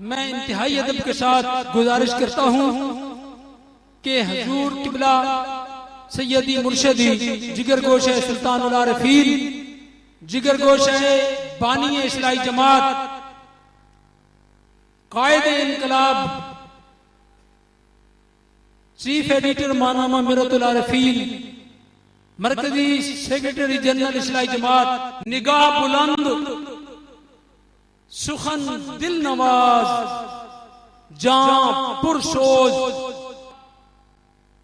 मैं इंतहाई अदब के साथ गुजारिश करता हूँ कि हुजूर किबला सैयदी मुर्शदी जिगर गोश है सुल्तानुल आरिफीन, जिगर गोश है बानी इस्लाही जमात, कायद इनकलाब, चीफ एडिटर मानामा मिरतुल आरिफीन, मरकजी सेक्रेटरी जनरल इस्लाही जमात, निगाह बुलंद, सुखन दिल नवाज, जां पुरसोज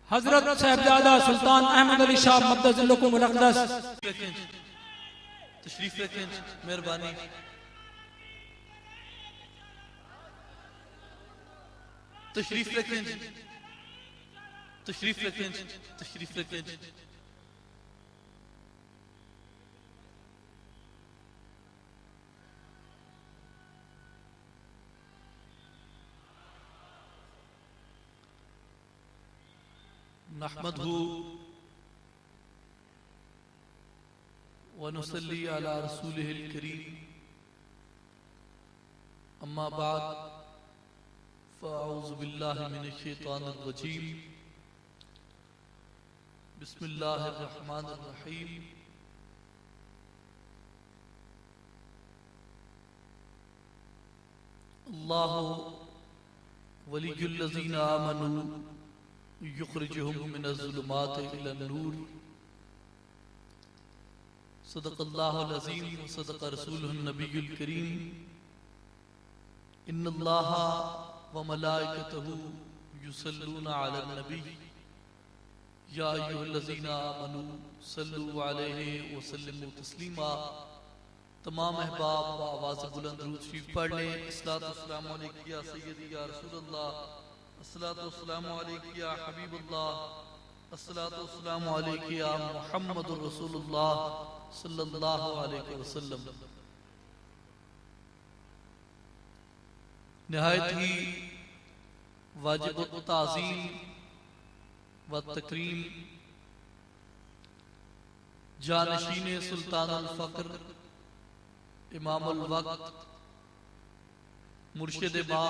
हजरत साहिबजादा सुल्तान अहमद अली शाह मद्दसुल अक़दस तशरीफ रखें, मेहरबानी। तशरीफ रखें, तशरीफ रखें, तशरीफ रखें। नहमदहु व नुसल्ली अला रसूलिहिल करीम, अम्मा बाद फ़अऊज़ु बिल्लाहि मिनश शैतानिर रजीम, बिस्मिल्लाहिर रहमानिर रहीम। अल्लाहु वलियुल लज़ीना आमनू युख़रिजुहुम मिनज़्ज़ुलुमाति इलन-नूर। सदक़ल्लाहुल अज़ीम व सदक़ रसूलुहुन नबियुल करीम। इन्नल्लाहा व मलाइकतहु युसल्लूना अलन नबी या अय्युहल्लज़ीना आमनू सल्लु अलैहि व सल्लिमू तस्लीमा। तमाम अहबाब व आवाज़ बुलंद दुरूद शरीफ पढ़ लें। अस्सलातु वस्सलामु अलैका या सय्यदी या रसूलल्लाह, अस्सलातु वस्सलामु अलैका या हबीबल्लाह, अस्सलातु वस्सलामु अलैका या मुहम्मदुर रसूलुल्लाह सल्लल्लाहु अलैहि वसल्लम। निहायत ही वाजिब ताज़ीम व तकरीम जानशीन सुल्तानुल फ़क्र, इमामुल वक्त, मुर्शिद बा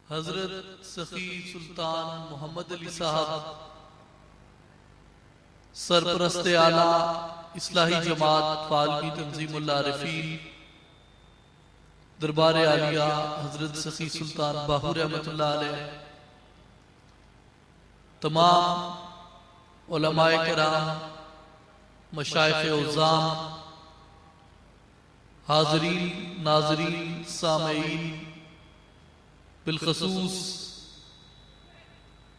हजरत सखी सुल्तान मोहम्मद अली साहब, सरपरस्त आला इस्लाही जमात फालमी तंजीमुल आरिफीन, दरबार आलिया हजरत सखी सुल्तान बाहू रहमतुल्लाह अलैह, तमाम उलमाए किराम, मशाइख़ उज़्ज़ाम, हाज़रीन नाज़रीन सामईन, बिलखसूस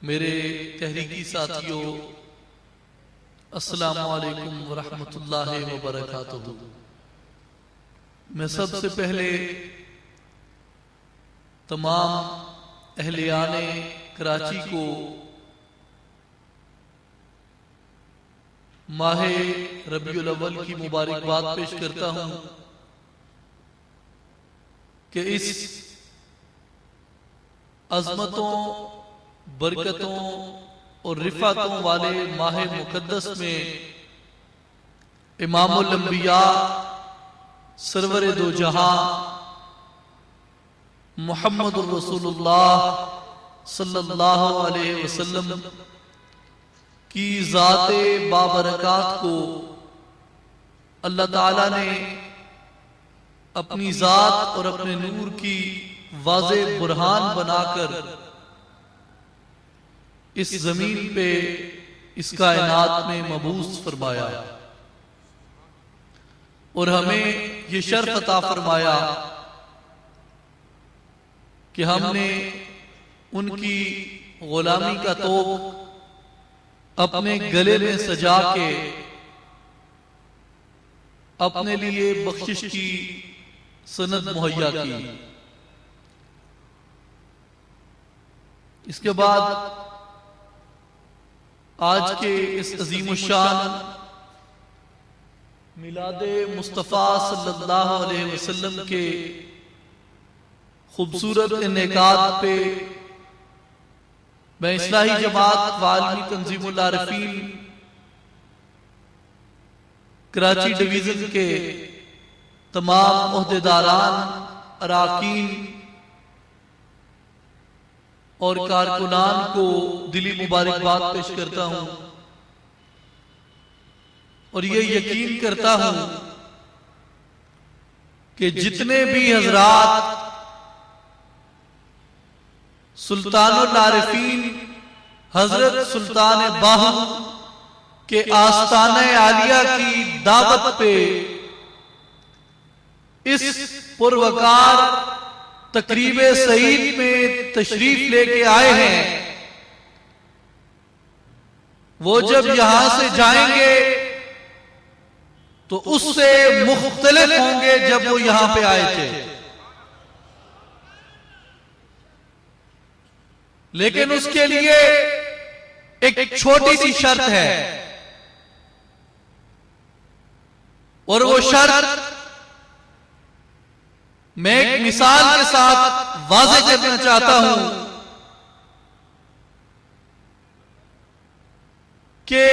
मेरे तहरीकी साथियों, अस्सलामु अलैकुम व रहमतुल्लाहि व बरकातुहू। मैं सबसे पहले तमाम अहलियाने कराची को माहे रबीउल अव्वल की मुबारकबाद पेश करता हूं कि इस अज़मतों, बरकतों और रिफ़ातों वाले माह मुक़द्दस में इमामुल अंबिया, सरवर दो जहां मुहम्मदुर रसूलुल्लाह सल्लल्लाहु अलैहि वसल्लम की ज़ाते बाबरकात को अल्लाह ताला ने अपनी ज़ात और अपने नूर की वाज़े बुरहान बनाकर इस जमीन पे इस कायनात में मबूस फरमाया और हमें ये शर्फ अता फरमाया कि हमने उनकी गुलामी का तोप अपने गले में सजा के अपने लिए बख्शिश की सनद मुहैया की। इसके बाद आज के इस अज़ीमुश्शान मिलादे मुस्तफ़ा सल्लल्लाहु अलैहि वसल्लम के खूबसूरत इनेकाद पे मैं इस्लाही जमात वालमी तंजीमुल आरिफीन कराची डिवीजन के तमाम ओहदेदारान, अराकीन और कारकुनान को दिली मुबारकबाद पेश करता हूं और ये यकीन करता हूं कि जितने भी हजरात सुल्तानुल आरिफीन हजरत सुल्तान बाहू के आस्ताने आलिया की दावत पे इस पुरवकार तकरीबे सईद में तशरीफ लेके आए हैं, वो जब यहां से जाएंगे तो उससे मुख्तलिफ होंगे जब वो यहां पे आए थे। लेकिन उसके लिए एक छोटी सी शर्त है और वो शर्त मैं एक मिसाल के साथ वाज़ेह करना चाहता हूं कि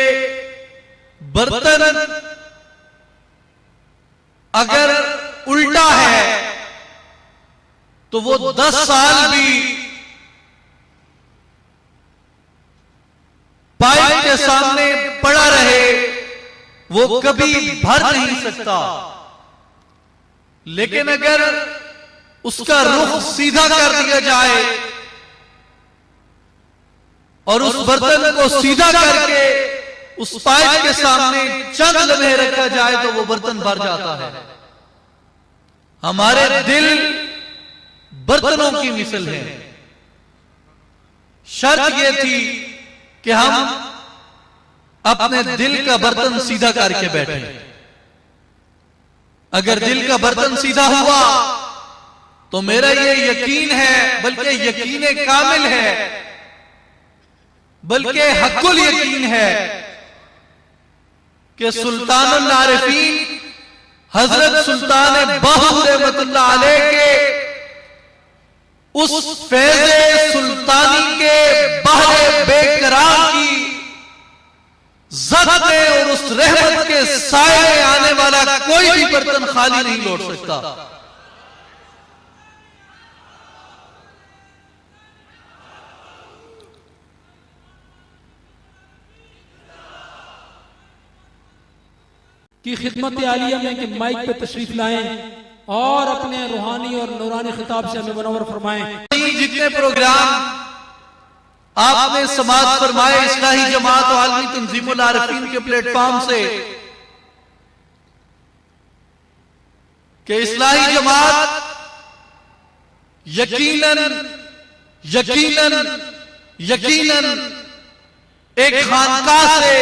बर्तन अगर उल्टा है तो वो 10 साल भी पाइप के सामने पड़ा रहे, वो कभी भर नहीं सकता। लेकिन अगर उसका रुख सीधा कर दिया जाए और उस बर्तन को सीधा करके उस पाइप के सामने चंद लम्हे रखा जाए तो वो बर्तन भर जाता है। हमारे दिल बर्तनों की मिसल है। शर्त यह थी कि हम अपने दिल का बर्तन सीधा करके बैठे। अगर दिल का बर्तन सीधा हुआ तो मेरा ये यकीन है, बल्कि यकीन कामिल है, बल्कि हक्कुल यकीन है कि सुल्तानुल आरिफीन हजरत सुल्तान बाहू रहमतुल्लाह अलैह के उस फैज़े सुल्तानी के बहरे बेकरार की ज़द में और उस रहमत के साए में आने वाला कोई भी बर्तन खाली नहीं लौट सकता। की खिदमत आलिया में कि माइक पे तशरीफ लाएं और अपने रूहानी और नूरानी खिताब से हमें मुनव्वर फरमाएं। जितने प्रोग्राम आपने समाअत फरमाए इस्लाही जमात और आलमी तंजीमुल आरिफीन के प्लेटफॉर्म से कि इस्लाही जमात यकीनन एक खानकाह से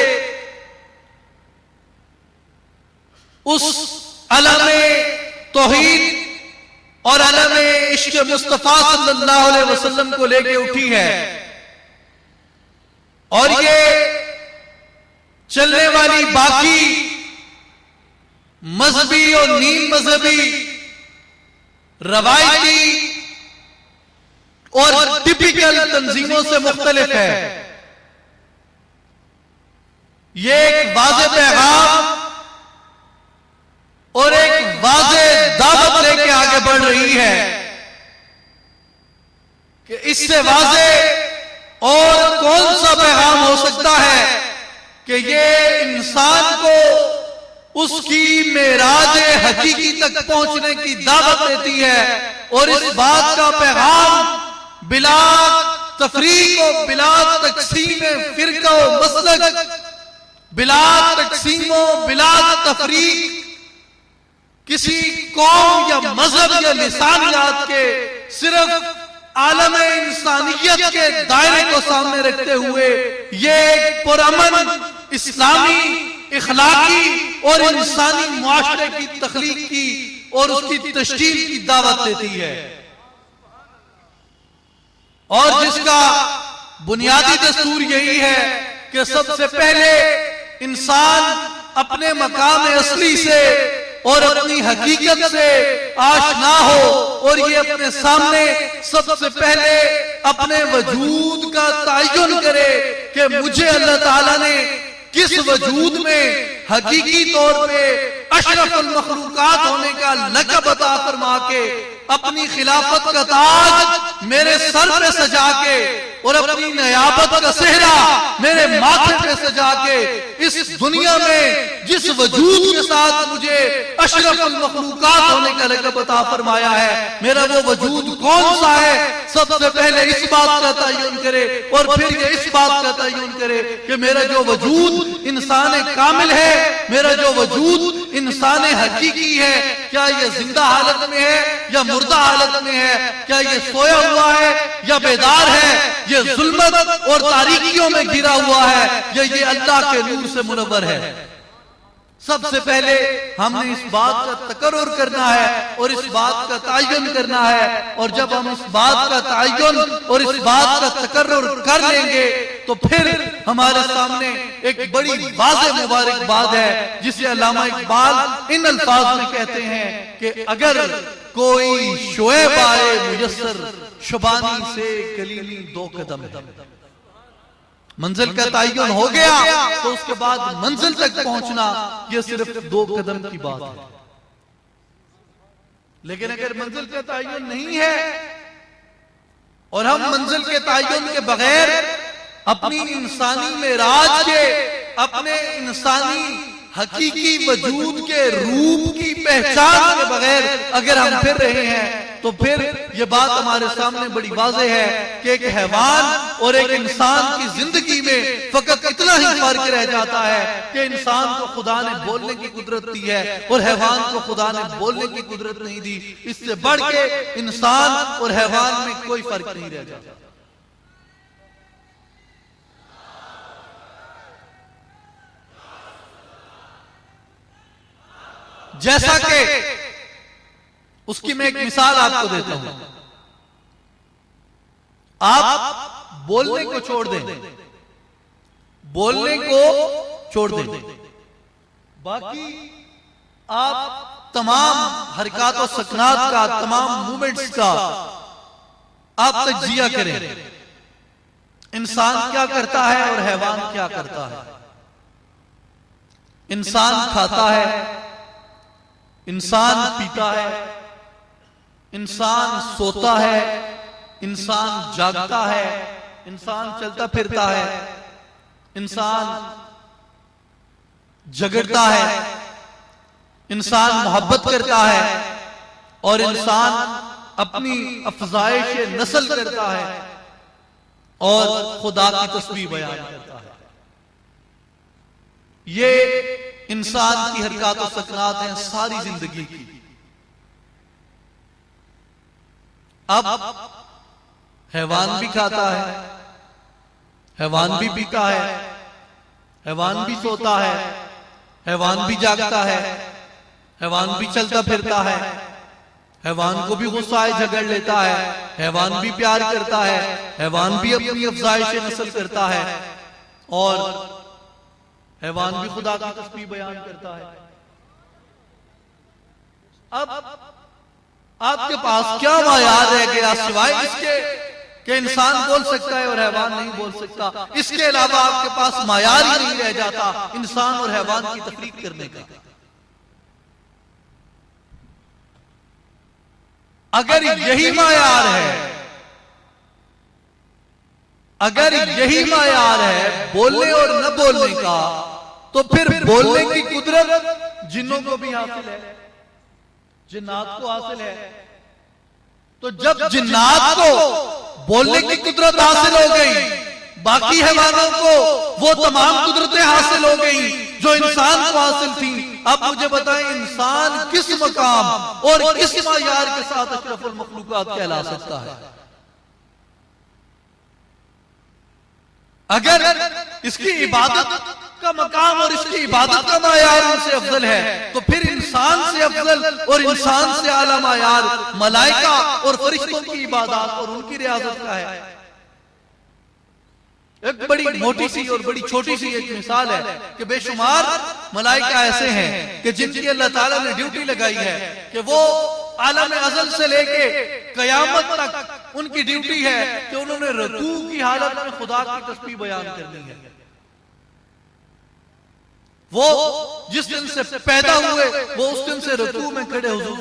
उस अलमे तौहीद और अलमे इश्क़ मुस्तफा सल्लल्लाहु अलैहि वसल्लम को लेके उठी है और ये चलने वाली बाकी मजहबी और नीम मजहबी रवायती और टिपिकल तंजीमों से मुख्तलिफ है। ये एक वाज़ेह पैगाम और एक वाज़ेह दावत लेके आगे बढ़ रही है कि इससे वाज़ेह और कौन सा पैगाम हो सकता है कि ये इंसान को उसकी मेराज हकीकी तक पहुंचने की दावत देती है और इस बात का पैगाम बिला तफरीक और बिला तकसीम फिरका और मसलक, बिला तकसीमो बिला तफरीक किसी कौम या मजहब या लिसानियत के सिर्फ आलम इंसानियत के दायरे को सामने रखते हुए ये एक पुरअमन इस्लामी इखलाकी और इंसानी मुआशरे की तख्लीक की और उसकी तशकील की दावत देती है और जिसका बुनियादी दस्तूर यही है कि सबसे पहले इंसान अपने मकाम असली से और अपनी हकीकत से आशना हो और ये अपने सामने सबसे पहले अपने वजूद का तयन करे कि मुझे अल्लाह ताला ने किस वजूद में हकीकी तौर पे अशरफुल मखलूकात होने का लक़ब अता फरमा के, अपनी खिलाफत का ताज मेरे सर पे सजा के और अपनी नयाबत का सेहरा मेरे माथे पे सजा के इस दुनिया में जिस वजूद के साथ मुझे अशरफुल मखलूकात होने का लक़ब अता फरमाया है, मेरा वो वजूद कौन सा है, सबसे पहले इस बात का तयन करे और फिर ये इस बात का तयन करे कि मेरा जो वजूद इंसान कामिल है, मेरा जो वजूद इंसान हकीकी है, क्या ये जिंदा हालत में है या मुर्दा हालत में है, क्या ये सोया हुआ है या बेदार है, ये जुल्मत और तारीकियों में गिरा हुआ है या ये अल्लाह के नूर से मुनव्वर है। सबसे पहले हमने इस बात का तकर्रुर करना है और इस बात का तयन करना है, और जब हम इस बात का तयन और इस बात का तकर्रुर कर लेंगे तो फिर हमारे सामने एक बड़ी वाज़ेह मुबारक बात है, जिसे अल्लामा इकबाल इन अल्फाज में कहते हैं कि अगर कोई शोएब आए मुयस्सर, शुबानी से कलीमी दो कदम। मंजिल का तयन हो गया तो उसके बाद मंजिल तक पहुंचना यह सिर्फ 2 कदम की बात है। लेकिन अगर मंजिल का तयन नहीं है और हम मंजिल के तयन के बगैर अपनी इंसानी मेराज के, अपने इंसानी हकीकी वजूद के रूप की पहचान के बगैर अगर हम फिर रहे हैं तो फिर यह बात हमारे सामने बड़ी वाज़ेह है कि एक हैवान और एक इंसान की जिंदगी में फकत इतना ही फर्क रह जाता है कि इंसान को खुदा ने बोलने की कुदरत दी है और हैवान को खुदा ने बोलने की कुदरत नहीं दी। इससे बढ़ के इंसान और हैवान में कोई फर्क नहीं रह जाता। जैसा कि उसकी मैं एक मिसाल आपको देता हूं। आप बोलने को छोड़ दें, बोलने को छोड़ दें, बाकी आप तमाम हरकत और सकनात का, तमाम मूवमेंट्स का आप तज्जिया करें। इंसान क्या करता है और हैवान क्या करता है। इंसान खाता है, इंसान पीता है, इंसान सोता है, इंसान जागता है, इंसान चलता फिरता है, इंसान झगड़ता है, इंसान मोहब्बत करता है और इंसान अपनी अफजाइश नस्ल करता है और खुदा की तस्बीह बयान करता है। ये इंसान की हरकत और सकनात हैं सारी जिंदगी की। अब हैवान भी खाता है, हैवान भी पीता है, हैवान भी सोता है, हैवान भी जागता है, हैवान भी चलता फिरता है, हैवान को भी गुस्सा आए झगड़ लेता है, हैवान भी प्यार करता है, हैवान भी अपनी अफजाइश नस्ल करता है और हैवान भी खुदा की तस्बीह बयान करता है। अब आपके पास क्या मायार रह गया सिवाय इसके कि इंसान बोल सकता है और हैवान नहीं बोल सकता। इसके अलावा आपके पास मायार ही नहीं रह जाता इंसान और हैवान की तफरीक करने का। अगर यही मायार है, अगर यही मायार है बोलने और न बोलने का, तो फिर बोलने की कुदरत जिन्नों को भी हासिल है, जिन्नात को हासिल है। तो जब जिन्नात को बोलने की कुदरत हासिल हो गई, बाकी हैवानों को वो तमाम कुदरतें हासिल हो गई जो इंसान को हासिल थी। अब मुझे बताएं इंसान किस मकाम और किस मायार के साथ अशरफुल मखलूकात कहला सकता है। अगर इसकी इबादत का मकाम और इसकी इबादत का मायार उनसे अफजल है, तो फिर इंसान से अफजल और इंसान से आला मायार मलाइका और फरिश्तों की इबादत और उनकी रियाजत का है। एक बड़ी मोटी सी और बड़ी छोटी सी एक मिसाल है कि बेशुमार मलाइका ऐसे हैं कि जिनकी अल्लाह ताला ने ड्यूटी लगाई है कि वो आलम अज़ल से लेके कयामत तक उनकी ड्यूटी है कि उन्होंने रुकू की हालत में खुदा की तस्बीह बयान करनी है। वो जिस दिन से पैदा हुए वो उस दिन से रुकू में खड़े हुजूर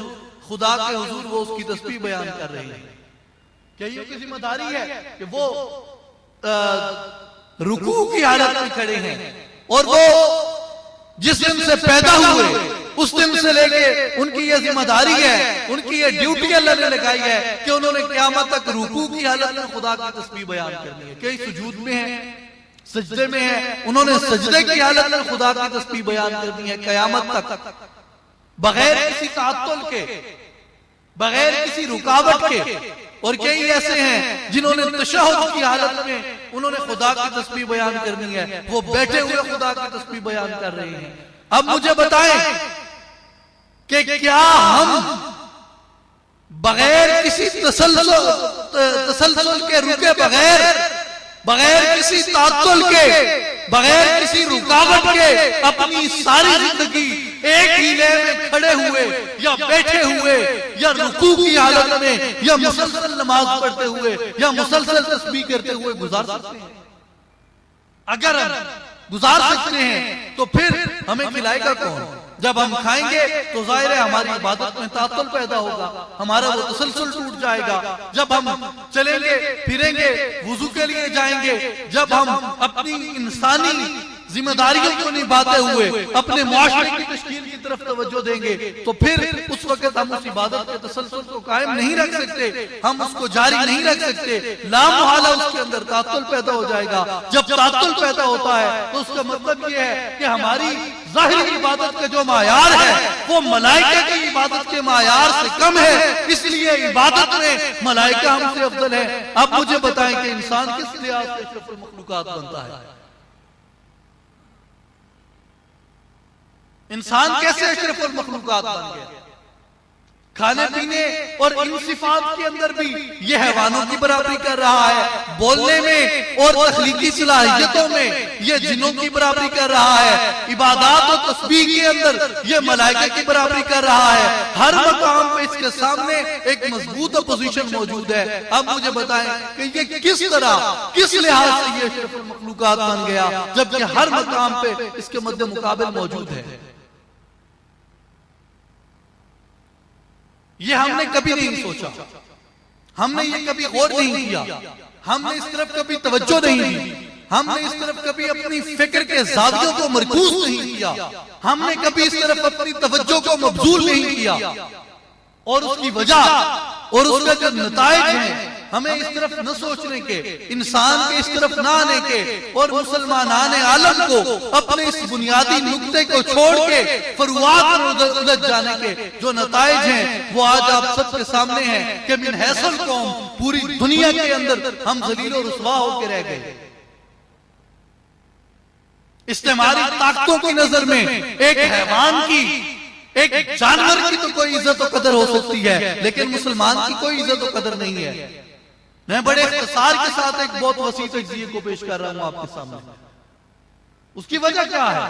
खुदा के हुजूर वो उसकी तस्बीह बयान कर रहे हैं। क्या ये उसकी जिम्मेदारी है कि वो रुकू की हालत में खड़े हैं और वो जिस दिन से पैदा हुए उस दिन से लेके उनकी ये जिम्मेदारी है, उनकी ये ड्यूटी अल्लाह ने लगाई है कि उन्होंने क़यामत तक रुकू की हालत में खुदा की तस्बीह बयान करनी है। कई सुजूद में है, सजदे में है, उन्होंने सजदे की हालत में खुदा की तस्बीह बयान करनी है क़यामत तक, बगैर किसी ताअत्तुल के, बगैर किसी रुकावट के। और कई ऐसे हैं जिन्होंने तशहुद की हालत में उन्होंने खुदा की तस्बीह बयान करनी है, वो बैठे हुए खुदा की तस्बीह बयान कर रहे हैं। अब मुझे बताएं कि क्या हम बगैर किसी तसलसल के रुके, बगैर किसी ताअत्तुल के, बगैर किसी रुकावट के अपनी सारी जिंदगी एक ही लय में खड़े हुए या बैठे हुए या रुकू की हालत में या मुसलसल नमाज पढ़ते हुए या मुसलसल तस्बीह करते हुए गुजार सकते हैं? अगर हम गुजार सकते हैं तो फिर हमें खिलाएगा कौन? जब हम खाएंगे तो जाहिर है हमारी इबादत में ताअत्तुल पैदा होगा, हमारा वो तसलसल टूट जाएगा। जब हम चलेंगे फिरेंगे, वुजू के लिए जाएंगे, जब हम अपनी इंसानी जिम्मेदारियों को निभाते हुए अपने मुआशरे की तश्कील की तरफ तवज्जो देंगे तो फिर उस वक्त हम उस इबादत के तसलसल को कायम नहीं रख सकते, हम उसको जारी नहीं रख सकते। लामुहाला उसके अंदर ताअत्तुल पैदा हो जाएगा। जब ताअत्तुल पैदा होता है तो उसका मतलब ये है कि हमारी ज़ाहिरी इबादत का जो मायार है वो मलाइका की इबादत के मायार से कम है, इसलिए इबादत में मलाइका हमसे अफजल है। अब मुझे बताएं कि इंसान किस लिहाज से अशरफुल मखलूकात बनता है? इंसान कैसे अशरफुल मखलूकात बन गया? खाने पीने और इन सिफात के अंदर भी ये हैवानों की बराबरी कर रहा है, बोलने में और तख्लीकी सलाहियतों में ये जिन्नों की बराबरी कर रहा है, इबादत और तस्बीह के अंदर ये मलाइका की बराबरी कर रहा है। हर मकाम पे इसके सामने एक मजबूत अपोजिशन मौजूद है। अब मुझे बताएं कि ये किस तरह, किस लिहाज से ये अशरफुल मखलूकात बन गया जबकि हर मकाम पे इसके मद्दे मुकाबिल मौजूद है? ये हमने कभी नहीं सोचा, हमने ये कभी गौर नहीं किया, हमने इस तरफ कभी तवज्जो नहीं दी, हमने इस तरफ कभी अपनी फिक्र के ज़ावियों को मरकूज नहीं किया, हमने कभी इस तरफ अपनी तवज्जो को मबजूल नहीं किया। और उसकी वजह और उसका जो नताइज है हमें इस तरफ न सोचने के, इंसान के इस तरफ न आने के और मुसलमान आलम को अपने इस बुनियादी नुक्ते को छोड़ के फरुआत में उलझ जाने के जो नताइज हैं वो आज आप सबके सामने हैं कि मिन हैसल कौम पूरी दुनिया के अंदर हम जलील और रुसवा होकर रह गए। इस्तेमारी ताकतों की नजर में एक हैवान की, एक जानवर की तो कोई इज्जत और कदर हो सकती है, लेकिन मुसलमान की कोई इज्जत और कदर नहीं है। मैं बड़े इख्तिसार के साथ एक बहुत वसी तज्जिए को पेश कर रहा हूं आपके सामने। उसकी वजह क्या है?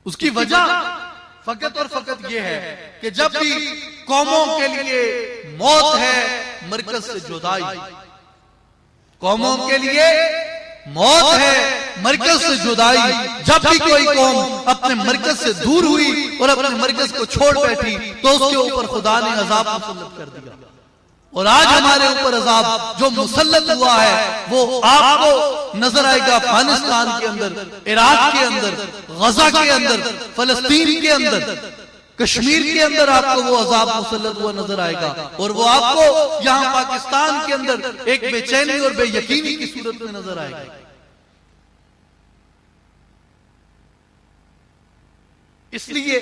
उसकी वजह फकत और फकत यह है कि जब भी कौमों के लिए मौत है मरकज से जुदाई, कौमों के लिए मौत है मरकज से जुदाई, जब भी कोई कौम अपने मरकज से दूर हुई और अपने मरकज को छोड़ बैठी तो उसके ऊपर खुदा ने अजाब मुसल्लत कर दिया। और आज हमारे ऊपर अजाब जो मुसल्लत हुआ है वो आपको नजर आएगा अफगानिस्तान के अंदर, इराक के अंदर, गजा के अंदर, फलस्तीन के अंदर, कश्मीर के अंदर आपको वो अजाब मुसल्लत हुआ नजर आएगा। और वो आपको यहाँ पाकिस्तान के अंदर एक बेचैनी और बेयकीनी की सूरत में नजर आएगा। इसलिए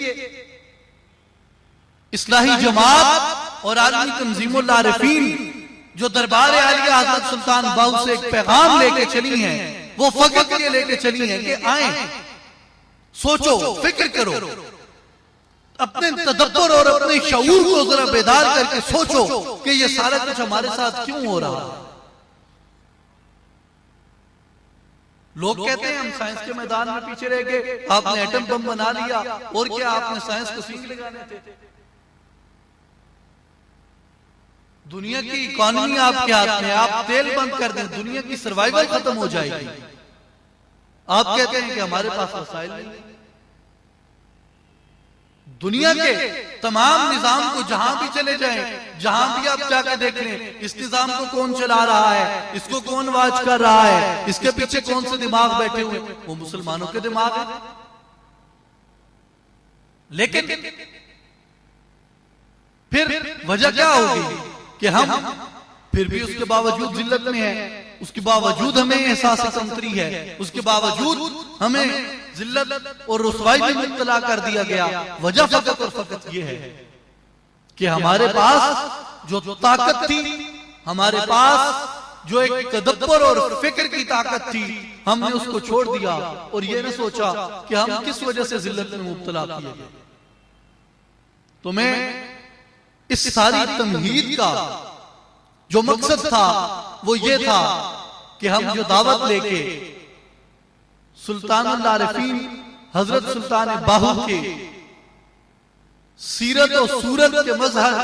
इस्लाही जमात और आलमी तंजीमुल आरिफीन जो दरबार आलिया हज़रत सुल्तान बाहू से एक पैगाम लेके चली हैं, वो फकत ये लेके चली हैं कि आए, सोचो, फिक्र करो, अपने तदब्बर और अपने शऊर को जरा बेदार करके सोचो कि ये सारा कुछ हमारे साथ क्यों हो रहा है। लोग कहते हैं हम साइंस के मैदान में पीछे रह गए, आपने एटम बम बना लिया और क्या आपने साइंस को सीख लगाने थे। दुनिया की इकोनॉमी आपके हाथ में, आप तेल बंद कर दें दुनिया की सर्वाइवल खत्म हो जाएगी। आप कहते हैं कि हमारे पास वसाइल नहीं। दुनिया के तमाम निजाम को जहां भी चले जाएं, जहां भी आप जाके देख लें, इस निजाम को कौन चला रहा है, इसको कौन वाच कर रहा है, इसके पीछे कौन से दिमाग बैठे हुए, वो मुसलमानों के दिमाग है। लेकिन फिर वजह क्या होगी कि हम फिर भी उसके बावजूद जिल्लत में है, उसके बावजूद हमें एहसास कमतरी है, उसके बावजूद हमें जिल्लत और रुसवाई में मुब्तला कर दिया गया। वजह फकत और फकत यह है कि हमारे पास जो ताकत थी, हमारे पास जो एक तदब्बर और फिक्र की ताकत थी, हमने उसको छोड़ दिया और ये न सोचा कि हम किस वजह से जिल्लत में मुब्तला किए गए। तो मैं इस सारी तमहीद का जो मकसद था वो ये था कि हम जो दावत लेके सुल्तानुल आरिफीन हजरत सुल्तान बाहू के सीरत और सूरत के मजहर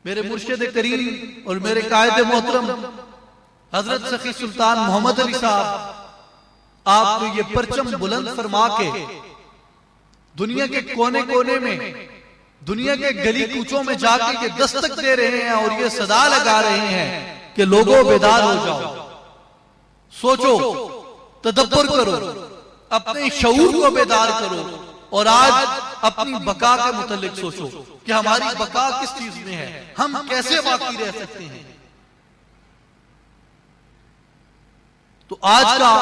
मेरे मुर्शिद करीम और मेरे कायदे मोहतरम हजरत सखी सुल्तान मोहम्मद अली साहब आपको ये परचम बुलंद फरमा के दुनिया के कोने कोने में, दुनिया के गली कूचों में जाके ये दस्तक दे रहे हैं और ये सदा लगा रहे हैं कि लोगों बेदार हो जाओ, सोचो, तदब्बर करो, अपने शऊर को बेदार करो और आज अपनी बका के मुतालिक सोचो कि हमारी बका किस चीज में है, हम कैसे बाकी रह सकते हैं। तो आज का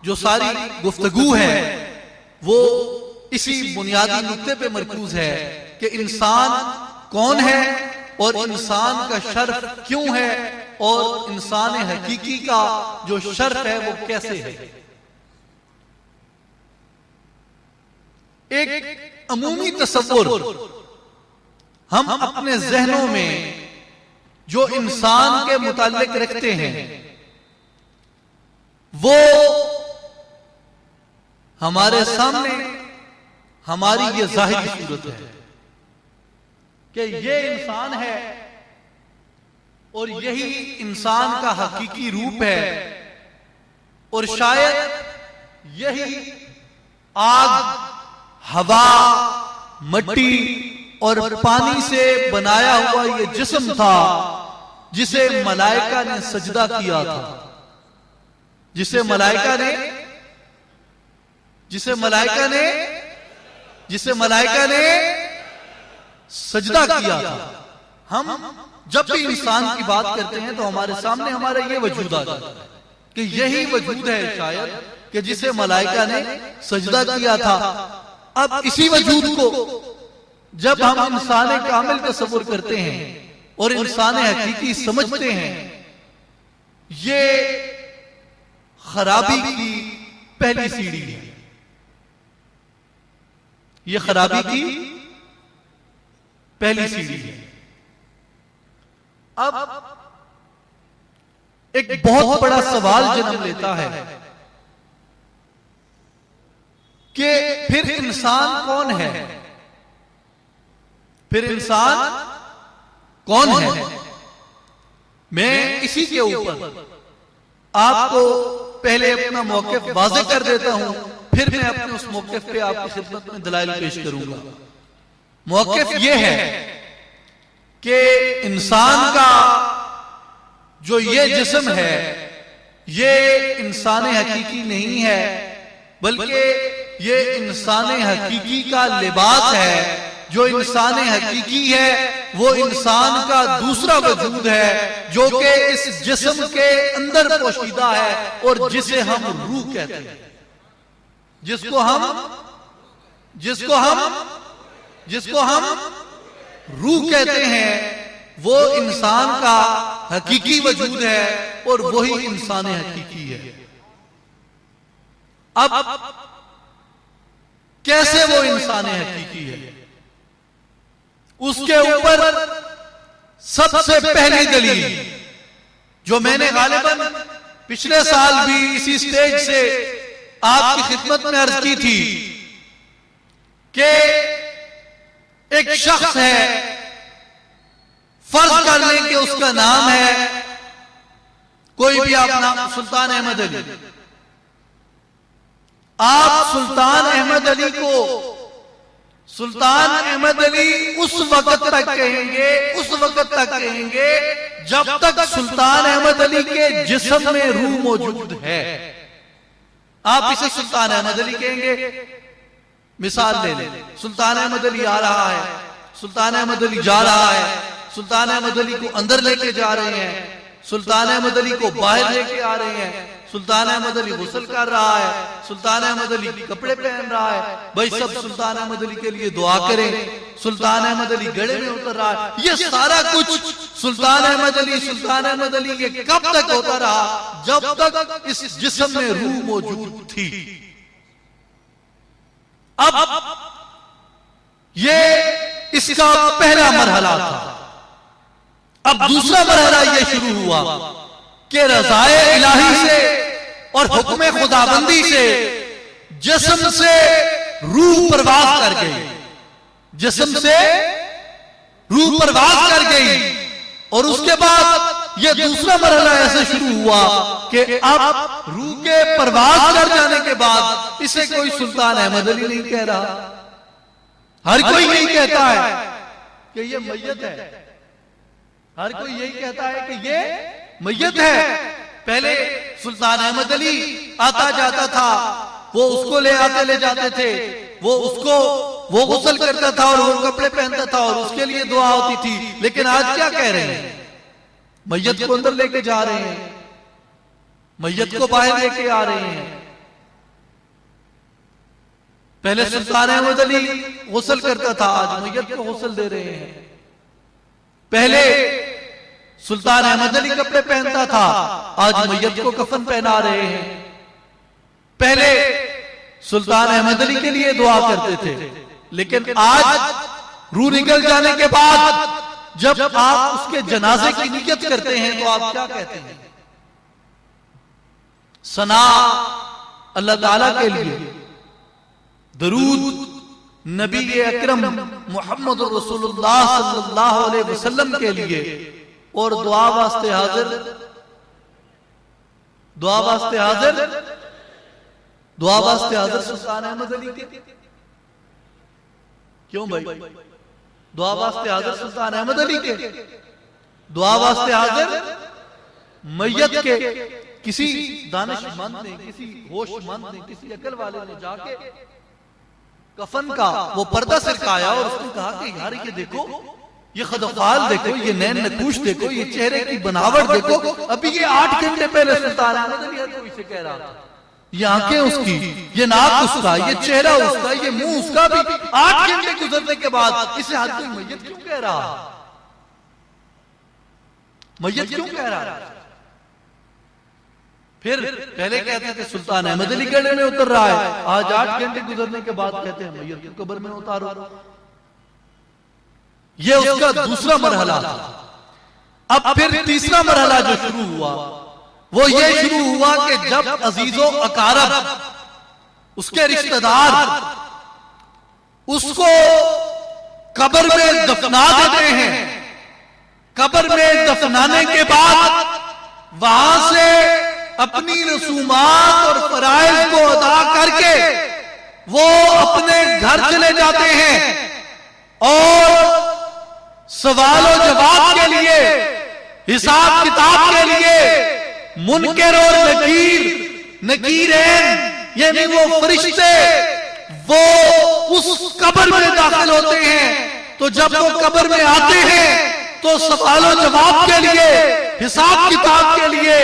जो सारी गुफ्तगू है वो इसी बुनियादी नुक्ते पे मरकूज है कि इंसान कौन है और इंसान का शर्फ क्यों है और इंसान हकीकी का जो शर्फ है वो कैसे है। एक अमूमी तसव्वुर हम अपने जहनों में जो इंसान के मुताल्लिक रखते हैं वो हमारे सामने हमारी ये जाहिरी सूरत है कि ये इंसान है और यही इंसान का हकीकी रूप है और शायद यही आग, हवा, मट्टी और पानी से बनाया हुआ ये जिस्म था जिसे मलाइका ने सजदा किया था, जिसे मलाइका ने सजदा किया था। हम जब भी इंसान की बात करते हैं तो हमारे सामने हमारा ये वजूद आ जाता है कि यही वजूद है शायद कि जिसे मलाइका ने सजदा किया था। अब इसी वजूद को जब हम इंसान कामिल तसव्वुर करते हैं और इंसान हकीकी समझते हैं, ये खराबी की पहली सीढ़ी है। ये खराबी की पहली सीढ़ी है। अब एक बहुत बड़ा सवाल जन्म लेता है कि फिर इंसान कौन है? फिर इंसान कौन है? मैं इसी के ऊपर आपको पहले अपना मौक़िफ़ वाज़ेह कर देता हूं, फिर मैं अपने उस मौक़िफ़ पे आपकी खिदमत में दलाइल पेश करूंगा। मौक़िफ़ ये है कि इंसान का जो ये जिस्म है ये इंसान हकीकी नहीं है, बल्कि ये इंसान हकीकी का लिबास है। जो इंसान हकीकी है वो इंसान का दूसरा वजूद है जो कि इस जिस्म के अंदर पोशीदा है और जिसे हम रूह कहते हैं, जिसको हम रूह कहते हैं। वो इंसान का हकीकी वजूद है और वही इंसान हकीकी है। अब कैसे वो इंसान हकीकी है? उसके ऊपर सबसे पहली दलील जो मैंने गालिबन पिछले साल भी इसी स्टेज से आपकी खिदमत में अर्ज की थी कि एक शख्स है, फर्ज कर लें कि उसका नाम है कोई भी आप नाम, सुल्तान अहमद अली, आप सुल्तान अहमद अली को सुल्तान अहमद अली उस वक्त तक कहेंगे, उस वक्त तक कहेंगे जब तक सुल्तान अहमद अली के जिस्म में रूह मौजूद है। आप इसे सुल्तान अहमद अली कहेंगे। मिसाल ले लें, सुल्तान अहमद अली आ रहा है, सुल्तान अहमद अली जा रहा है, सुल्तान अहमद अली को अंदर लेके जा रहे हैं, सुल्तान अहमद अली को बाहर लेके आ रहे हैं, सुल्तान अहमद अली गुस्ल कर रहा है, सुल्तान अहमद अली कपड़े पहन रहा है। भाई सब सुल्तान अहमद अली के लिए दुआ करें। सुल्तान अहमद अली गड़े में उतर रहा है। ये सारा कुछ सुल्तान अहमद अली ये कब तक होता रहा? जब तक इस जिस्म में रूह मौजूद थी। अब ये इसका पहला मरहला था। अब दूसरा मरहला ये शुरू हुआ कि रज़ाए इलाही से और हुक्म खुदाबंदी से जिस्म से रूह परवाज कर गई, जिस्म से रूह परवाज कर गई। और उसके बाद ये दूसरा मरहला ऐसे शुरू हुआ कि अब रूह के परवाज कर जाने के बाद इसे कोई सुल्तान अहमद अली नहीं कह रहा। हर कोई यही कहता है कि ये मैयत है, हर कोई यही कहता है कि ये मैयत है। पहले सुल्तान अहमद अली आता जाता था, वो उसको ले आते ले जाते थे, वो गुस्ल करता था और वो कपड़े पहनता था और उसके लिए दुआ होती थी। लेकिन आज क्या कह रहे हैं? मैयत को अंदर लेके जा रहे हैं, मैयत को बाहर लेके आ रहे हैं। पहले सुल्तान अहमद अली गुस्ल करता था, आज मैयत को गुस्ल दे रहे हैं। पहले सुल्तान अहमद अली कपड़े पहनता था, आज मैयत को कफन पहना रहे हैं। पहले सुल्तान अहमद अली के लिए दुआ करते थे, लेकिन आज रूह निकल जाने के बाद जब आप उसके जनाजे की नियत करते हैं तो आप क्या कहते हैं? सना अल्लाह ताला के लिए, दरूद नबी अकरम मोहम्मद रसूलुल्लाह सल्लल्लाहु अलैहि वसल्लम के लिए, और दुआ वास्ते हाजिर, दुआ वास्ते हाजिर, दुआ वास्ते हाजिर सुल्तान अहमद अली के। क्यों भाई? दुआ वास्ते हाजिर सुल्तान अहमद अली के, दुआ वास्ते हाजिर मैयत के। किसी दानिशमंद ने, किसी होशमंद ने, किसी अकल वाले ने जाके कफन का वो पर्दा सिरकाया और उसने कहा कि यार ये देखो, ये खदफाल देखो, ये नैन नकूश देखो, ये चेहरे की बनावट देखो। अभी ये 8 घंटे पहले सुल्तान अहमद अली हर कोई से कह रहा था, ये आंखें उसकी, ये नाक उसका, ये चेहरा उसका, ये मुंह उसका भी 8 घंटे गुजरने के बाद इसे हर कोई मैयत क्यों कह रहा? मैयत क्यों कह रहा? फिर पहले कहते थे सुल्तान अहमद अली गड्ढे में उतर रहा है, आज 8 घंटे गुजरने के बाद कहते हैं मैयत को कब्र में उतारो। ये उसका दूसरा मरहला था। अब फिर तीसरा मरहला जो शुरू हुआ वो ये शुरू हुआ कि जब अजीजो अकारब, उसके रिश्तेदार उसको कब्र में दफना देते हैं। कब्र में दफनाने के बाद वहां से अपनी रसूमात और फराइज को अदा करके वो अपने घर चले जाते हैं और सवाल और जवाब के लिए, हिसाब किताब के लिए मुनकर और नकीरैन यानी वो फरिश्ते वो उस कब्र में दाखिल होते हैं। तो जब वो कब्र में आते हैं तो सवाल और जवाब के लिए, हिसाब किताब के लिए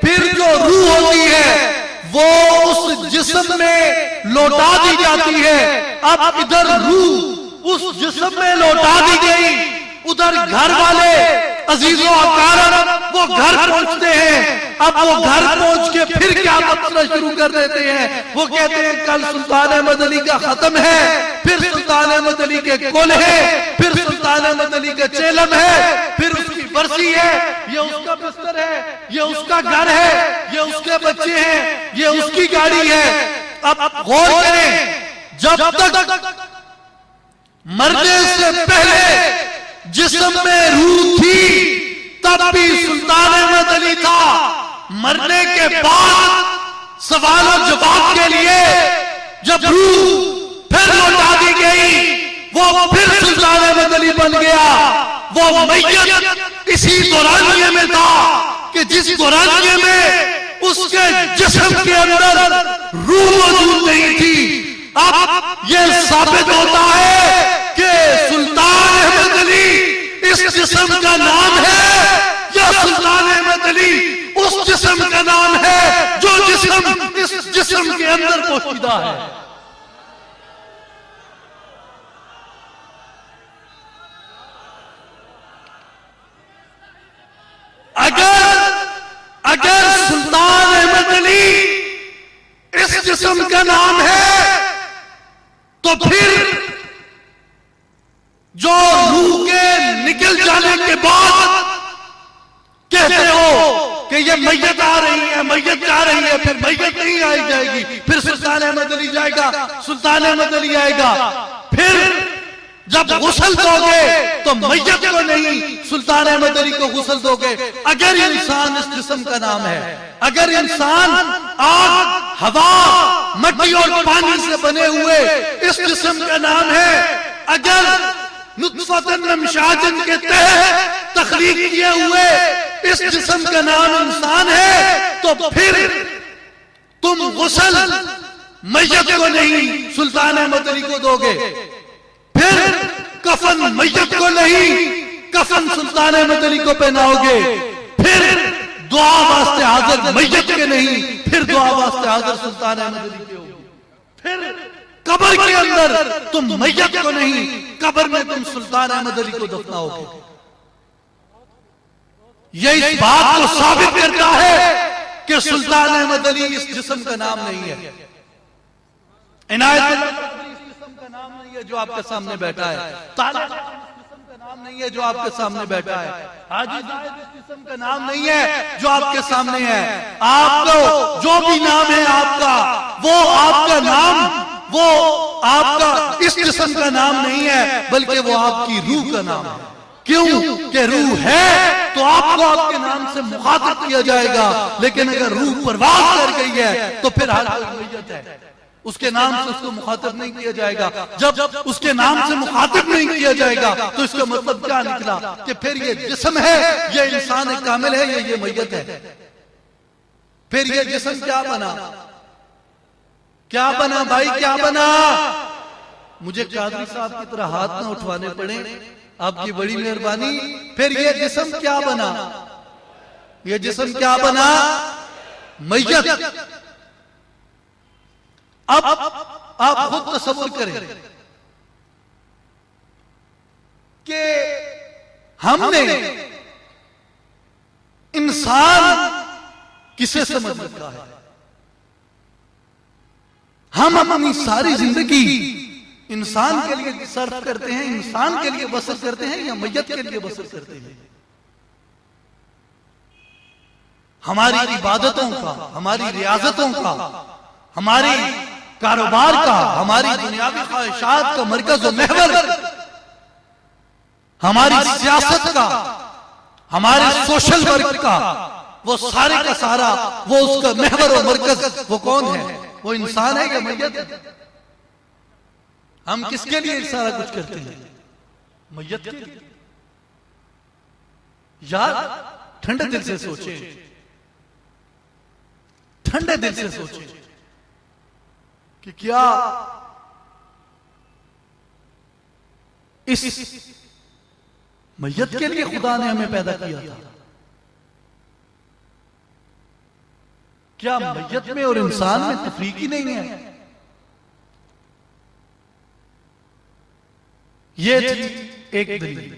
फिर जो रूह होती है वो उस जिस्म में लौटा दी जाती है। अब इधर रूह उस जिस्म में लौटा दी गई, उधर घर वाले अजीजों अकारब वो घर पहुंचते हैं। अब वो घर पहुंच के फिर क्या मसला शुरू कर देते हैं? वो कहते हैं कल सुल्तान अहमद अली का खत्म है, फिर सुल्तान अहमद अली के कुल है, फिर सुल्तान अहमद अली का चेलम है, फिर उसकी बरसी है, ये उसका बिस्तर है, ये उसका घर है, ये उसके बच्चे हैं, ये उसकी गाड़ी है। अब गौर करें, जब तक मरने से पहले जिस्म में रूह थी तब भी सुल्तान अहमद अली था, मरने के बाद सवाल और जवाब के लिए जब रूह फिर लौटा दी गई, वो फिर सुल्तान अहमद अली बन गया। वो मैयत इसी दौरानिये में था कि जिस दौरानिये में उसके जिस्म के अंदर रूह मौजूद नहीं थी। अब यह साबित होता है कि सुल्तान अहमद अली इस जिस्म का नाम है या सुल्तान अहमद अली उस जिस्म का नाम है जो जिस्म इस जिस्म के अंदर पोशीदा है। अगर सुल्तान अहमद अली इस जिस्म का नाम है तो फिर जो रूह के निकल जाने के बाद कहते हो कि ये मैयत आ रही है, मैयत जा रही है, फिर मैयत नहीं आई जाएगी, फिर सुल्तान अहमद अली जाएगा, सुल्तान अहमद अली आएगा। फिर जब गुस्ल दोगे तो मैयत को नहीं सुल्तान अहमद अली को गुस्ल दोगे। अगर इंसान इस जिस्म का नाम है, अगर इंसान आग, हवा, मट्टी और पानी से बने हुए इस जिस्म का नाम है, अगर नुत्फतन अमशाजन के तहत तख्लीक किए हुए इस जिस्म का नाम इंसान है, तो फिर तुम गुस्ल मैयत को नहीं सुल्तान अहमद अली को दोगे। फिर कफन मैयत को नहीं कफन सुल्तान अहमद अली को पहनाओगे। फिर दुआ वास्ते हाजिर मैयत के नहीं, फिर दुआ वास्ते हाजिर सुल्तान अहमद अली के होगे। फिर कब्र के अंदर तुम मैयत को नहीं, कब्र में तुम सुल्तान अहमद अली को दफनाओगे। यह इस बात को साबित करता है कि सुल्तान अहमद अली इस जिस्म का नाम नहीं है। इनायत नाम नहीं है जो आपके सामने बैठा है, ताला इस जिस्म का नाम नहीं है जो आपके सामने बैठा है, हाजी जाहिद इस जिस्म का नाम नहीं है जो आपके सामने है। आपको जो भी नाम है आपका, वो आपका नाम, वो आपका इस जिस्म का नाम नहीं है, बल्कि वो आपकी रूह का नाम है। क्यों कि रूह है तो आपको आपके नाम से मुखातिब किया जाएगा, लेकिन अगर रूह परवाज़ कर गई है तो फिर हर कोई मैयत है, उसके नाम से उसको मुखातिब नहीं किया जाएगा। जब उसके नाम से मुखातिब नहीं किया जाएगा तो इसका मतलब क्या निकला कि फिर ये जिस्म है, ये इंसान कामिल है, ये मैयत है। फिर ये जिस्म क्या बना, क्या बना भाई, क्या बना? मुझे कादरी साहब की तरह हाथ ना उठवाने पड़े, आपकी बड़ी मेहरबानी। फिर ये जिस्म क्या बना, ये जिस्म क्या बना? मैयत। अब आप खुद तसव्वुर करें कि हमने इंसान किसे समझ रखा है। हम अपनी सारी जिंदगी इंसान के लिए सर्फ करते हैं, इंसान के लिए बसर करते हैं या मैयत के लिए बसर करते हैं। हमारी इबादतों का, हमारी रियाजतों का, हमारी कारोबार का, हमारी दुनियावी ख्वाहिशात का मरकज और महवर, हमारी सियासत का, हमारे सोशल वर्क का, वो सारे का सारा, वो उसका महवर और मरकज वो कौन है? वो इंसान है या मैयत है? हम किसके लिए सारा कुछ करते हैं? मैयत के लिए। यार ठंडे दिल से सोचे, ठंडे दिल से सोचे कि क्या इस मैयत के लिए खुदा ने हमें पैदा किया था? क्या मैयत में और इंसान में तफरीक ही नहीं है? ये थी एक दलील।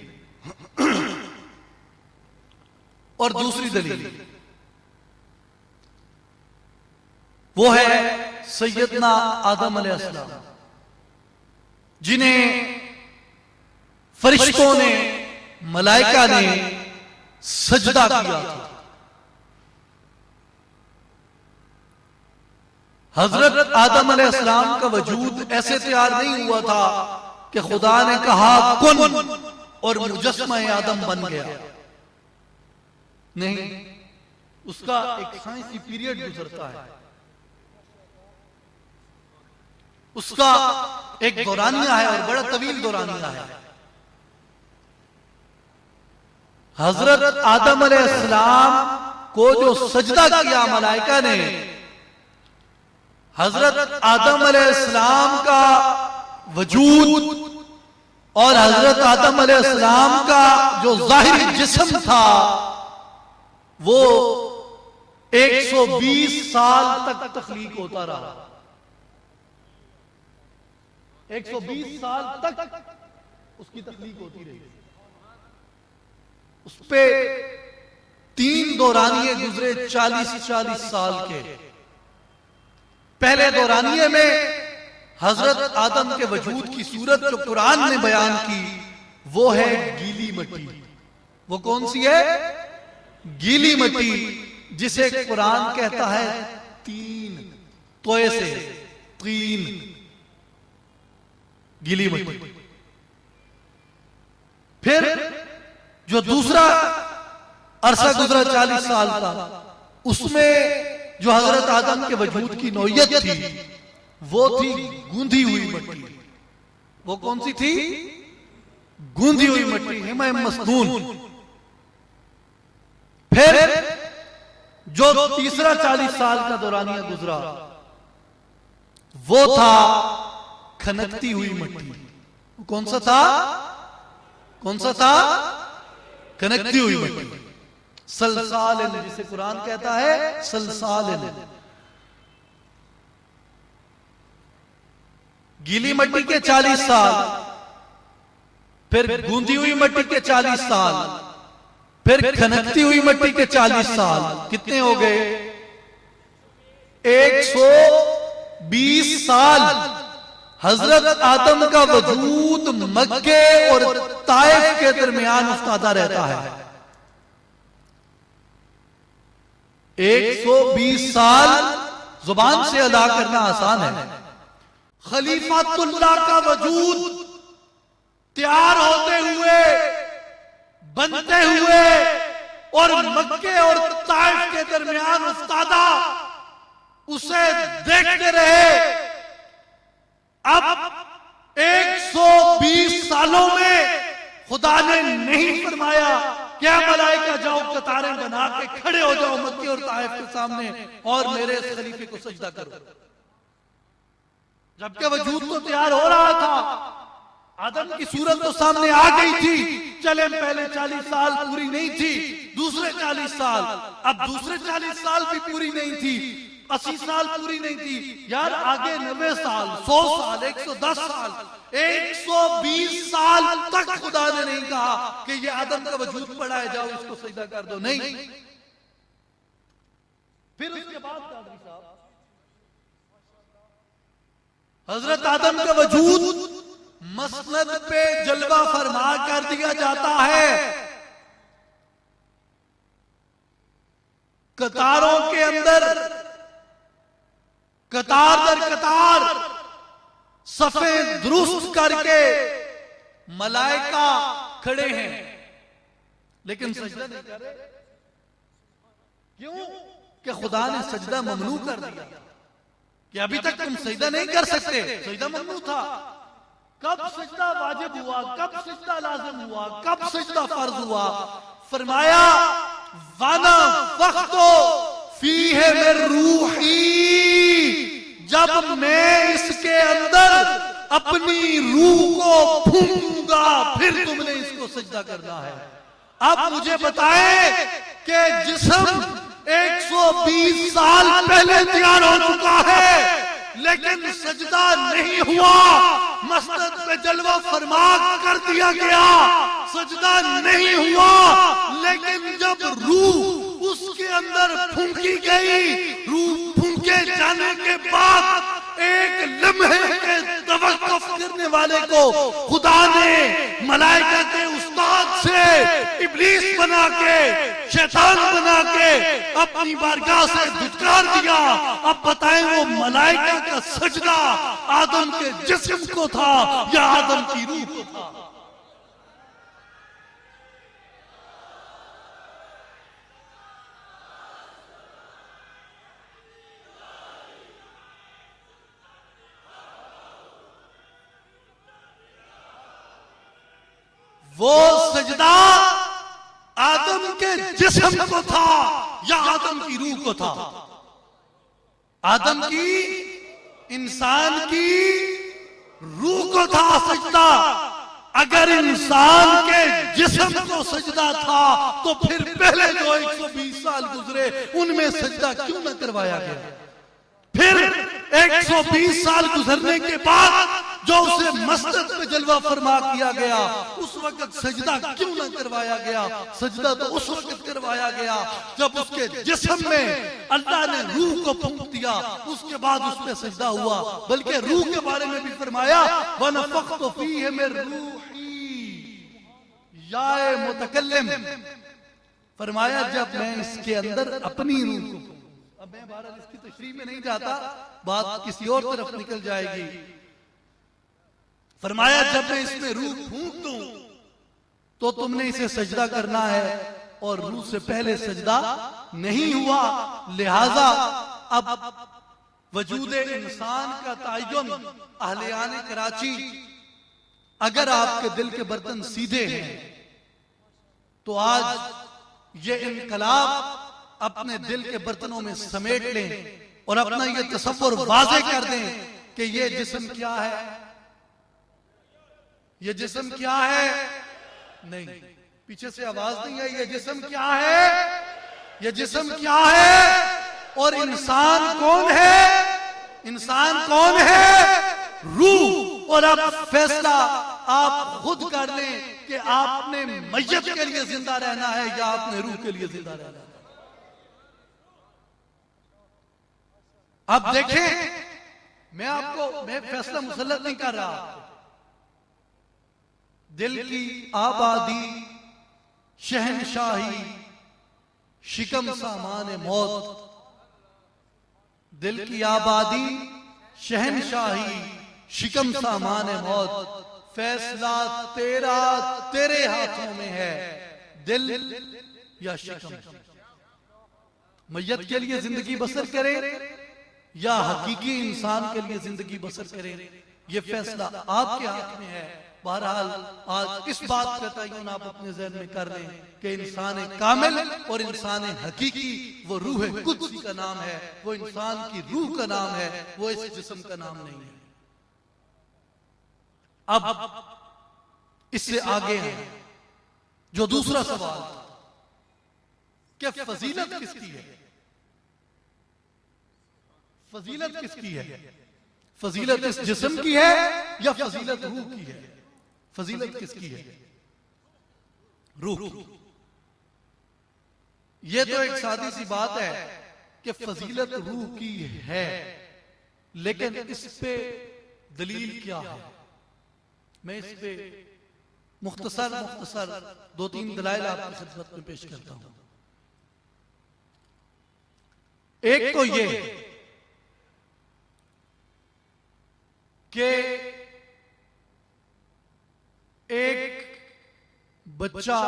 और दूसरी दलील वो है सैयदना आदम अलैहिस्सलाम, जिन्हें फरिश्तों ने, मलाइका ने सजदा किया था। हजरत आदम अलैहिस्सलाम का वजूद ऐसे तैयार नहीं हुआ था कि खुदा ने कहा कुन और मुजस्मा आदम बन गया। नहीं, उसका एक साइंसी पीरियड गुजरता है, उसका एक दौरानिया है और बड़ा तवील दौरानिया है। हजरत आदम अलैहिस्सलाम को जो सजदा किया मलाइका ने, हजरत आदम अलैहिस्सलाम का वजूद और हजरत आदम अलैहिस्सलाम का जो जाहिरी जिस्म था वो 120 साल तक तख्लीक होता रहा। 120 साल तक उसकी तख्लीक होती रही। उस पे 3 दौरानिये गुजरे 40-40 साल के। पहले दौरानिये में हजरत आदम के वजूद की सूरत जो कुरान ने बयान की वो है गीली मिट्टी। वो कौन सी है? गीली मिट्टी, जिसे कुरान कहता है तीन, तोए से तीन, गीली मिट्टी। फिर जो दूसरा अरसा गुजरा 40 साल का, उसमें जो हजरत आदम के वजूद की नौयत थी वो थी गूंधी हुई मिट्टी। वो कौन सी थी? गूंधी हुई मिट्टी, हिमा मस्नून। फिर जो तीसरा 40 साल का दौरानिया गुजरा वो था खनकती हुई मिट्टी। कौन सा था? कौन सा था? खनकती हुई मिट्टी। सलसाल, जिसे कुरान कहता है सलसाल। गीली मिट्टी के 40 साल, फिर गूंदी हुई मिट्टी के 40 साल, फिर खनकती हुई मिट्टी के 40 साल। कितने हो गए? 120 साल हजरत आदम का वजूद मक्के और ताइफ के दरमियान उफ्तादा रहता है। 120 साल जुबान से अदा करना आसान है। खलीफातुल्लाह का वजूद तैयार होते हुए, बनते हुए और मक्के और ताइफ के दरमियान उफ्तादा, उसे देखते रहे। अब 120 सालों में खुदा ने नहीं फरमाया क्या मलाइका जाओ कतारें बना के खड़े हो जाओ मक्के और ताइफ के सामने और मेरे इस खलीफे को सजदा करो। जबकि वजूद तो तैयार हो रहा था, आदम की सूरत तो सामने आ गई थी। चले पहले 40 साल पूरी नहीं थी, दूसरे 40 साल, अब दूसरे 40 साल भी पूरी नहीं थी, 80 साल पूरी नहीं थी यार, आगे 90 साल, 100 साल, 110 साल, 120 साल तक खुदा ने नहीं कहा कि ये आदम का वजूद पड़ा है, जाओ इसको सजदा कर दो। नहीं। फिर उसके बाद कादरी साहब हजरत आदम का वजूद मसनद पे जलवा फरमा कर दिया जाता है। कतारों के अंदर कतार दर कतार सफे दुरुस्त करके मलाइका खड़े हैं, लेकिन सजदा नहीं कर रहे। क्यों? कि खुदा ने सजदा ममनू कर दिया कि अभी तक तुम सजदा नहीं कर सकते। सजदा ममनू था। कब सजदा वाजिब हुआ, कब सजदा लाजिम हुआ, कब सजदा फर्ज हुआ? फरमाया वाना वक्तो फीहे मिर रूही, जब मैं इसके अंदर अपनी रूह को फूंकूंगा फिर तुमने इसको सजदा करना है। अब मुझे बताएं कि जिस्म 120 साल पहले तैयार हो चुका है लेकिन सजदा नहीं हुआ, मसनद पे जलवा फरमा कर दिया गया, सजदा नहीं हुआ, लेकिन जब रूह उसके अंदर फूंकी गई, रूह फूंके जाने के बाद एक लम्हे के तवक्कुफ करने वाले को खुदा ने मलाइका के उस्ताद से इब्लीस बना के, शैतान बना के अपनी बारगाह से धुतकार दिया। अब बताएं वो मलाइका का सजदा आदम के जिस्म को था या आदम की रूह को था? वो सजदा आदम के जिस्म को था या आदम की रूह को था? आदम की, इंसान की रूह को था सजदा। अगर इंसान के जिस्म को सजदा था तो फिर पहले जो 120 साल गुजरे उनमें सजदा क्यों न करवाया गया? फिर 120 साल गुजरने के बाद जो उसे मस्जिद में जलवा फरमा किया गया, उस वक्त सजदा क्यों न करवाया गया? सजदा तो उस वक्त करवाया गया जब उसके जिस्म में अल्लाह ने रूह को फूंक दिया, उसके बाद उसमें सजदा हुआ। बल्कि रूह के बारे में भी फरमाया, वनफ़ख़्तु फ़ीहि मिन रूही, या मुतकल्लिम, फरमाया जब मैं इसके अंदर अपनी रूह को, अब मैं बहरहाल इसकी तशरीह में नहीं जाता, बात किसी और तरफ निकल जाएगी। फरमाया जब मैं इसमें रूह फूंक दूं तो तुमने इसे सजदा करना है, और रूह से पहले सजदा नहीं हुआ। लिहाजा अब वजूद इंसान का ताय्युन अहले आने कराची, अगर आपके दिल के बर्तन सीधे हैं तो आज ये इनकलाब अपने दिल के बर्तनों में समेट लें और अपना ये तसव्वुर वाज़े कर दें कि ये जिस्म क्या है, ये जिस्म क्या है। नहीं, पीछे से आवाज नहीं आई, ये जिस्म क्या है, ये जिस्म क्या है। और इंसान कौन है? इंसान कौन है? रूह। और अब फैसला आप खुद कर लें कि आपने मैयत के लिए जिंदा रहना है या आपने रूह के लिए जिंदा रहना है। अब देखें, मैं फैसला मुसल्लत नहीं कर रहा। दिल की आबादी, शहनशाही, शिकम सामान मौत। दिल की आबादी, शहनशाही, शिकम सामान मौत। फैसला तेरा, तेरे हाथों में है, दिल या शिकम। मैयत के लिए जिंदगी बसर करे या हकीकी इंसान के लिए जिंदगी बसर करे, ये फैसला आपके हाथ में है। बहरहाल आज इस बात का तयन आप अपने ज़हन में कर लें कि इंसान कामिल और इंसान हकीकी वो रूह कुद्स का नाम है, वो इंसान की रूह का नाम है, वो इस जिस्म का नाम नहीं है। अब इससे आगे है जो दूसरा सवाल था कि फजीलत किसकी है? फजीलत किसकी है? फजीलत इस जिस्म की है या फजीलत रूह की है? फजीलत किसकी है? रूह की। यह तो एक सादी सी बात है कि फजीलत रूह की है, लेकिन इस पे दलील क्या है? मैं इस पे मुख्तसर 2-3 दलाइल आपकी खिदमत में पेश करता हूं। एक तो ये कि एक बच्चा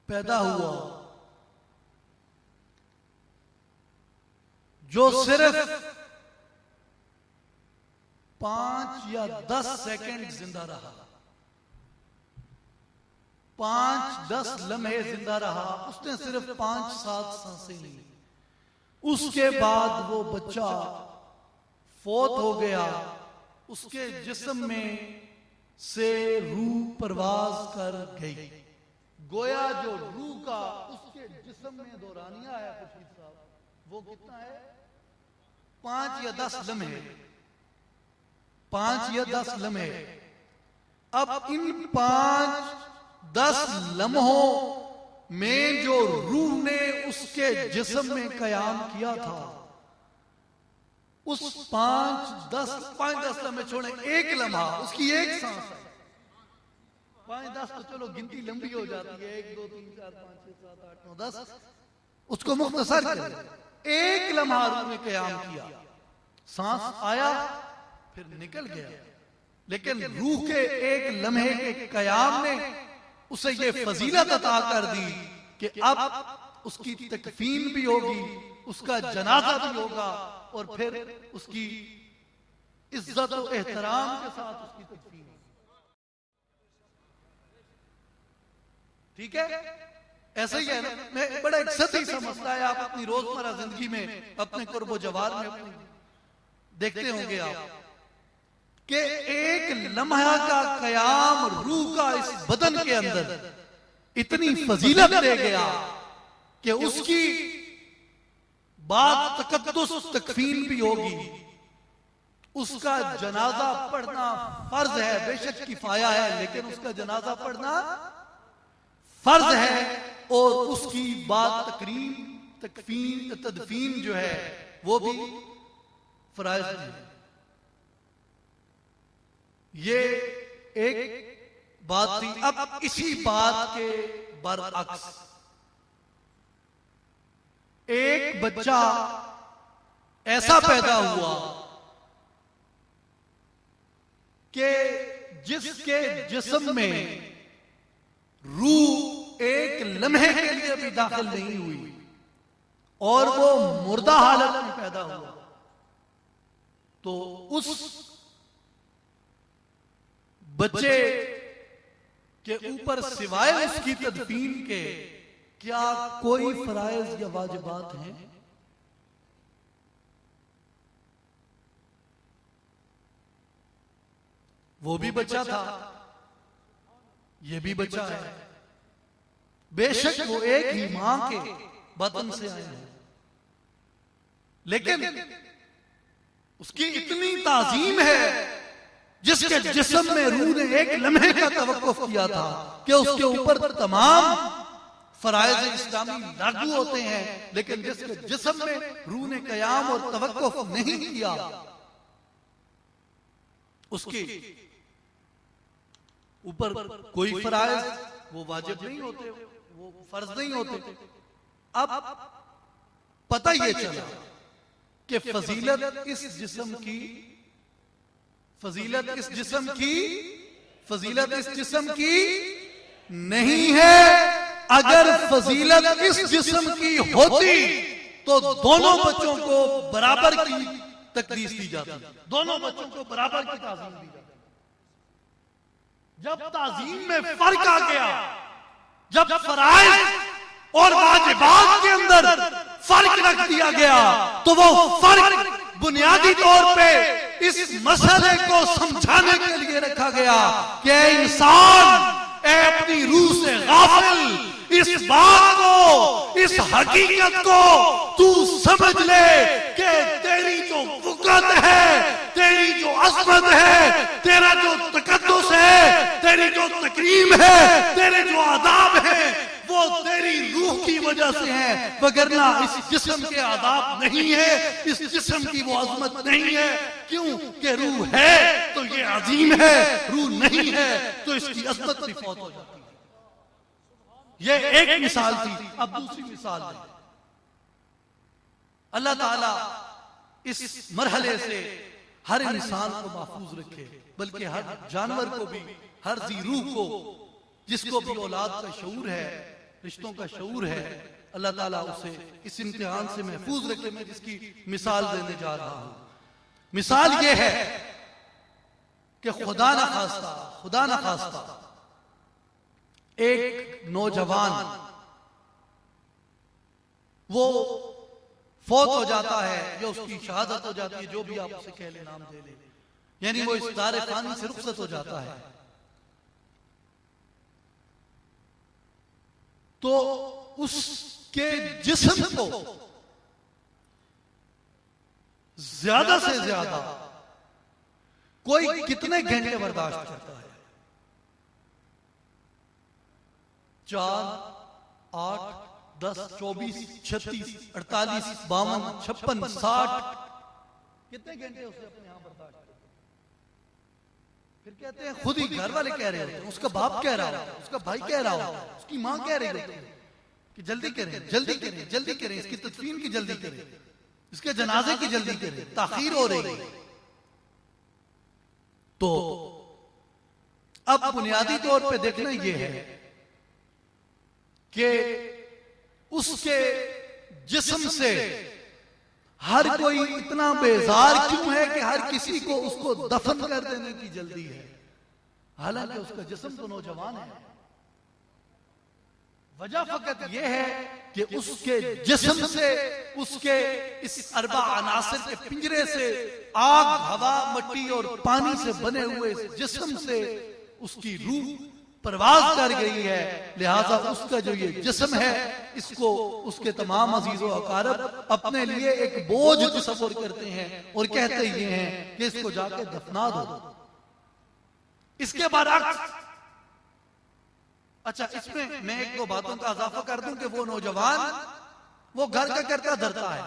पैदा हुआ जो सिर्फ 5 या 10 सेकंड जिंदा रहा, 5-10 लम्हे जिंदा रहा, उसने सिर्फ 5-7 सांसें ली। उसके बाद वो बच्चा फौत हो गया, उसके जिस्म में से रूह परवाज कर गई। गोया जो रूह का उसके जिस्म में दौरानिया है खुर्शीद साहब, वो कितना है? 5 या 10 लम्हे, 5 या 10 लम्हे। अब इन 5-10 लम्हों में जो रूह ने उसके जिस्म में कयाम किया था, उस 5-10 लम्हे छोड़े, एक लम्हा, उसकी एक सांस है। 5-10 तो चलो गिनती लंबी हो जाती है, 1 2 3 4 5 6 7 8 9 10, उसको मुख्तसर कर। एक लम्हा रूह ने कयाम किया, सांस आया फिर निकल गया, लेकिन रूह के एक लम्हे के कयाम ने उसे ये फजीलत अता कर दी कि अब उसकी तकफीन भी होगी, उसका जनाजा भी होगा, और फिर उसकी इज्जत और एहतराम के साथ उसकी तकफीन। ठीक है, ऐसा ही है ना। मैं बड़ा एक सतही सा मसला है, आप अपनी रोजमर्रा जिंदगी में अपने कुर्बो जवार में अपनी देखते होंगे आप कि एक लम्हा का कयाम रूह का इस बदन के अंदर इतनी फजीलत दे गया कि उसकी बात तकद्दुस तकफीन भी होगी, उसका जनाजा पढ़ना फर्ज है, बेशक किफाया है, लेकिन उसका जनाजा पढ़ना फर्ज है, और उसकी बात तकरीम तकफीन तदफीन जो है वो भी फराइज है। ये एक बात थी। अब इसी बात के बरअक्स एक बच्चा ऐसा पैदा हुआ कि जिसके जिस्म में रूह एक लम्हे के लिए भी दाखिल नहीं हुई और वो मुर्दा हालत में पैदा हुआ, तो उस बच्चे के ऊपर सिवाय उसकी तदफीन के क्या कोई फराइज या वाजिबात हैं? वो भी बच्चा था, ये भी बच्चा है, बेशक वो एक ही मां के बदन से आए हैं, लेकिन उसकी इतनी ताजीम है जिसके जिस्म में रूह ने एक लम्हे का तवक्कुफ किया था कि उसके ऊपर तमाम फराइज इस्लामी लागू होते हैं, लेकिन जिसके जिस्म में रूह ने कयाम और तवक्कुफ नहीं किया उसके ऊपर कोई फराइज वो वाजिब नहीं होते, वो फर्ज नहीं होते। अब पता ये चला कि फजीलत इस जिस्म की फजीलत इस जिस्म की नहीं है। अगर फजीलत इस जिस्म की होती तो दोनों बच्चों को बराबर की तकदीस दी जाती, दोनों बच्चों को बराबर की ताजीम दी जाती। जब ताजीम में फर्क आ गया, जब फराइज और वाजिबात के अंदर फर्क रख दिया गया, तो वो फर्क बुनियादी तौर पे इस मसले को समझाने के लिए रखा गया कि इंसान अपनी रूह से गाफिल, इस बात को, इस हकीकत को तू समझ ले कि तेरी जो वक़्त है, तेरी जो अज़मत है, तेरा जो तकद्दुस है, तेरी जो तकरीम है, तेरे जो आदाब है, वो तेरी रूह की वजह से है, वगरना इस जिस्म के आदाब नहीं है, इस जिस्म की वो अज़मत नहीं है। क्यों कि रूह है तो ये अजीम है, रूह नहीं है तो इसकी अज़मत भी फौत हो जाती है। ये एक मिसाल थी। अब दूसरी मिसाल है। अल्लाह ताला इस मरहले से हर इंसान को महफूज रखे, बल्कि हर जानवर को भी, हर जी रूह को, जिसको भी औलाद का शऊर है, रिश्तों का शऊर है, अल्लाह ताला उसे इस इम्तिहान से महफूज रखे। मैं जिसकी मिसाल देने जा रहा हूं, मिसाल ये है कि खुदा न खास्ता एक नौजवान वो फौत हो जाता है या उसकी शहादत हो जाती है, जो भी आप उसे कह ले, नाम दे ले, यानी वो इस दारे फानी से रुखसत हो जाता है, तो उसके जिस्म को ज्यादा से ज्यादा कोई कितने घंटे बर्दाश्त करता है? 4, 8, 10, 24, 36, 48, 52, 56, 60 कितने घंटे उसे अपने यहां बर्दाश्त करता है? फिर कहते हैं खुद ही घर वाले कह रहे होते हैं, उसका बाप कह रहा होता है, उसका भाई कह रहा होता है, उसकी मां कह रही होती है कि जल्दी करें, जल्दी करें, जल्दी करें, इसकी तदफीन की जल्दी करें, इसके जनाजे की जल्दी करें, ताखीर हो रही है। तो अब बुनियादी तौर पे देखना यह है कि उसके जिस्म से हर कोई इतना बेजार क्यों है कि हर किसी को उसको दफन कर देने की जल्दी है, हालांकि उसका जिस्म तो नौजवान है। वजह फकत यह है कि उसके जिस्म से, उसके इस अरबा अनासिर के पिंजरे से, आग, हवा, मिट्टी और पानी से बने हुए इस जिस्म से उसकी रूह परवाज कर गई है। लिहाजा उसका जो ये जिस्म है, इसको उसके तमाम अजीजों अकारब अपने लिए एक बोझ तस्वुर करते हैं और कहते ये हैं कि इसको जाके दफना दो। इसके बरअक्स, अच्छा इसमें मैं एक दो बातों का इजाफा कर दूं कि वो नौजवान वो घर का करता धरता है,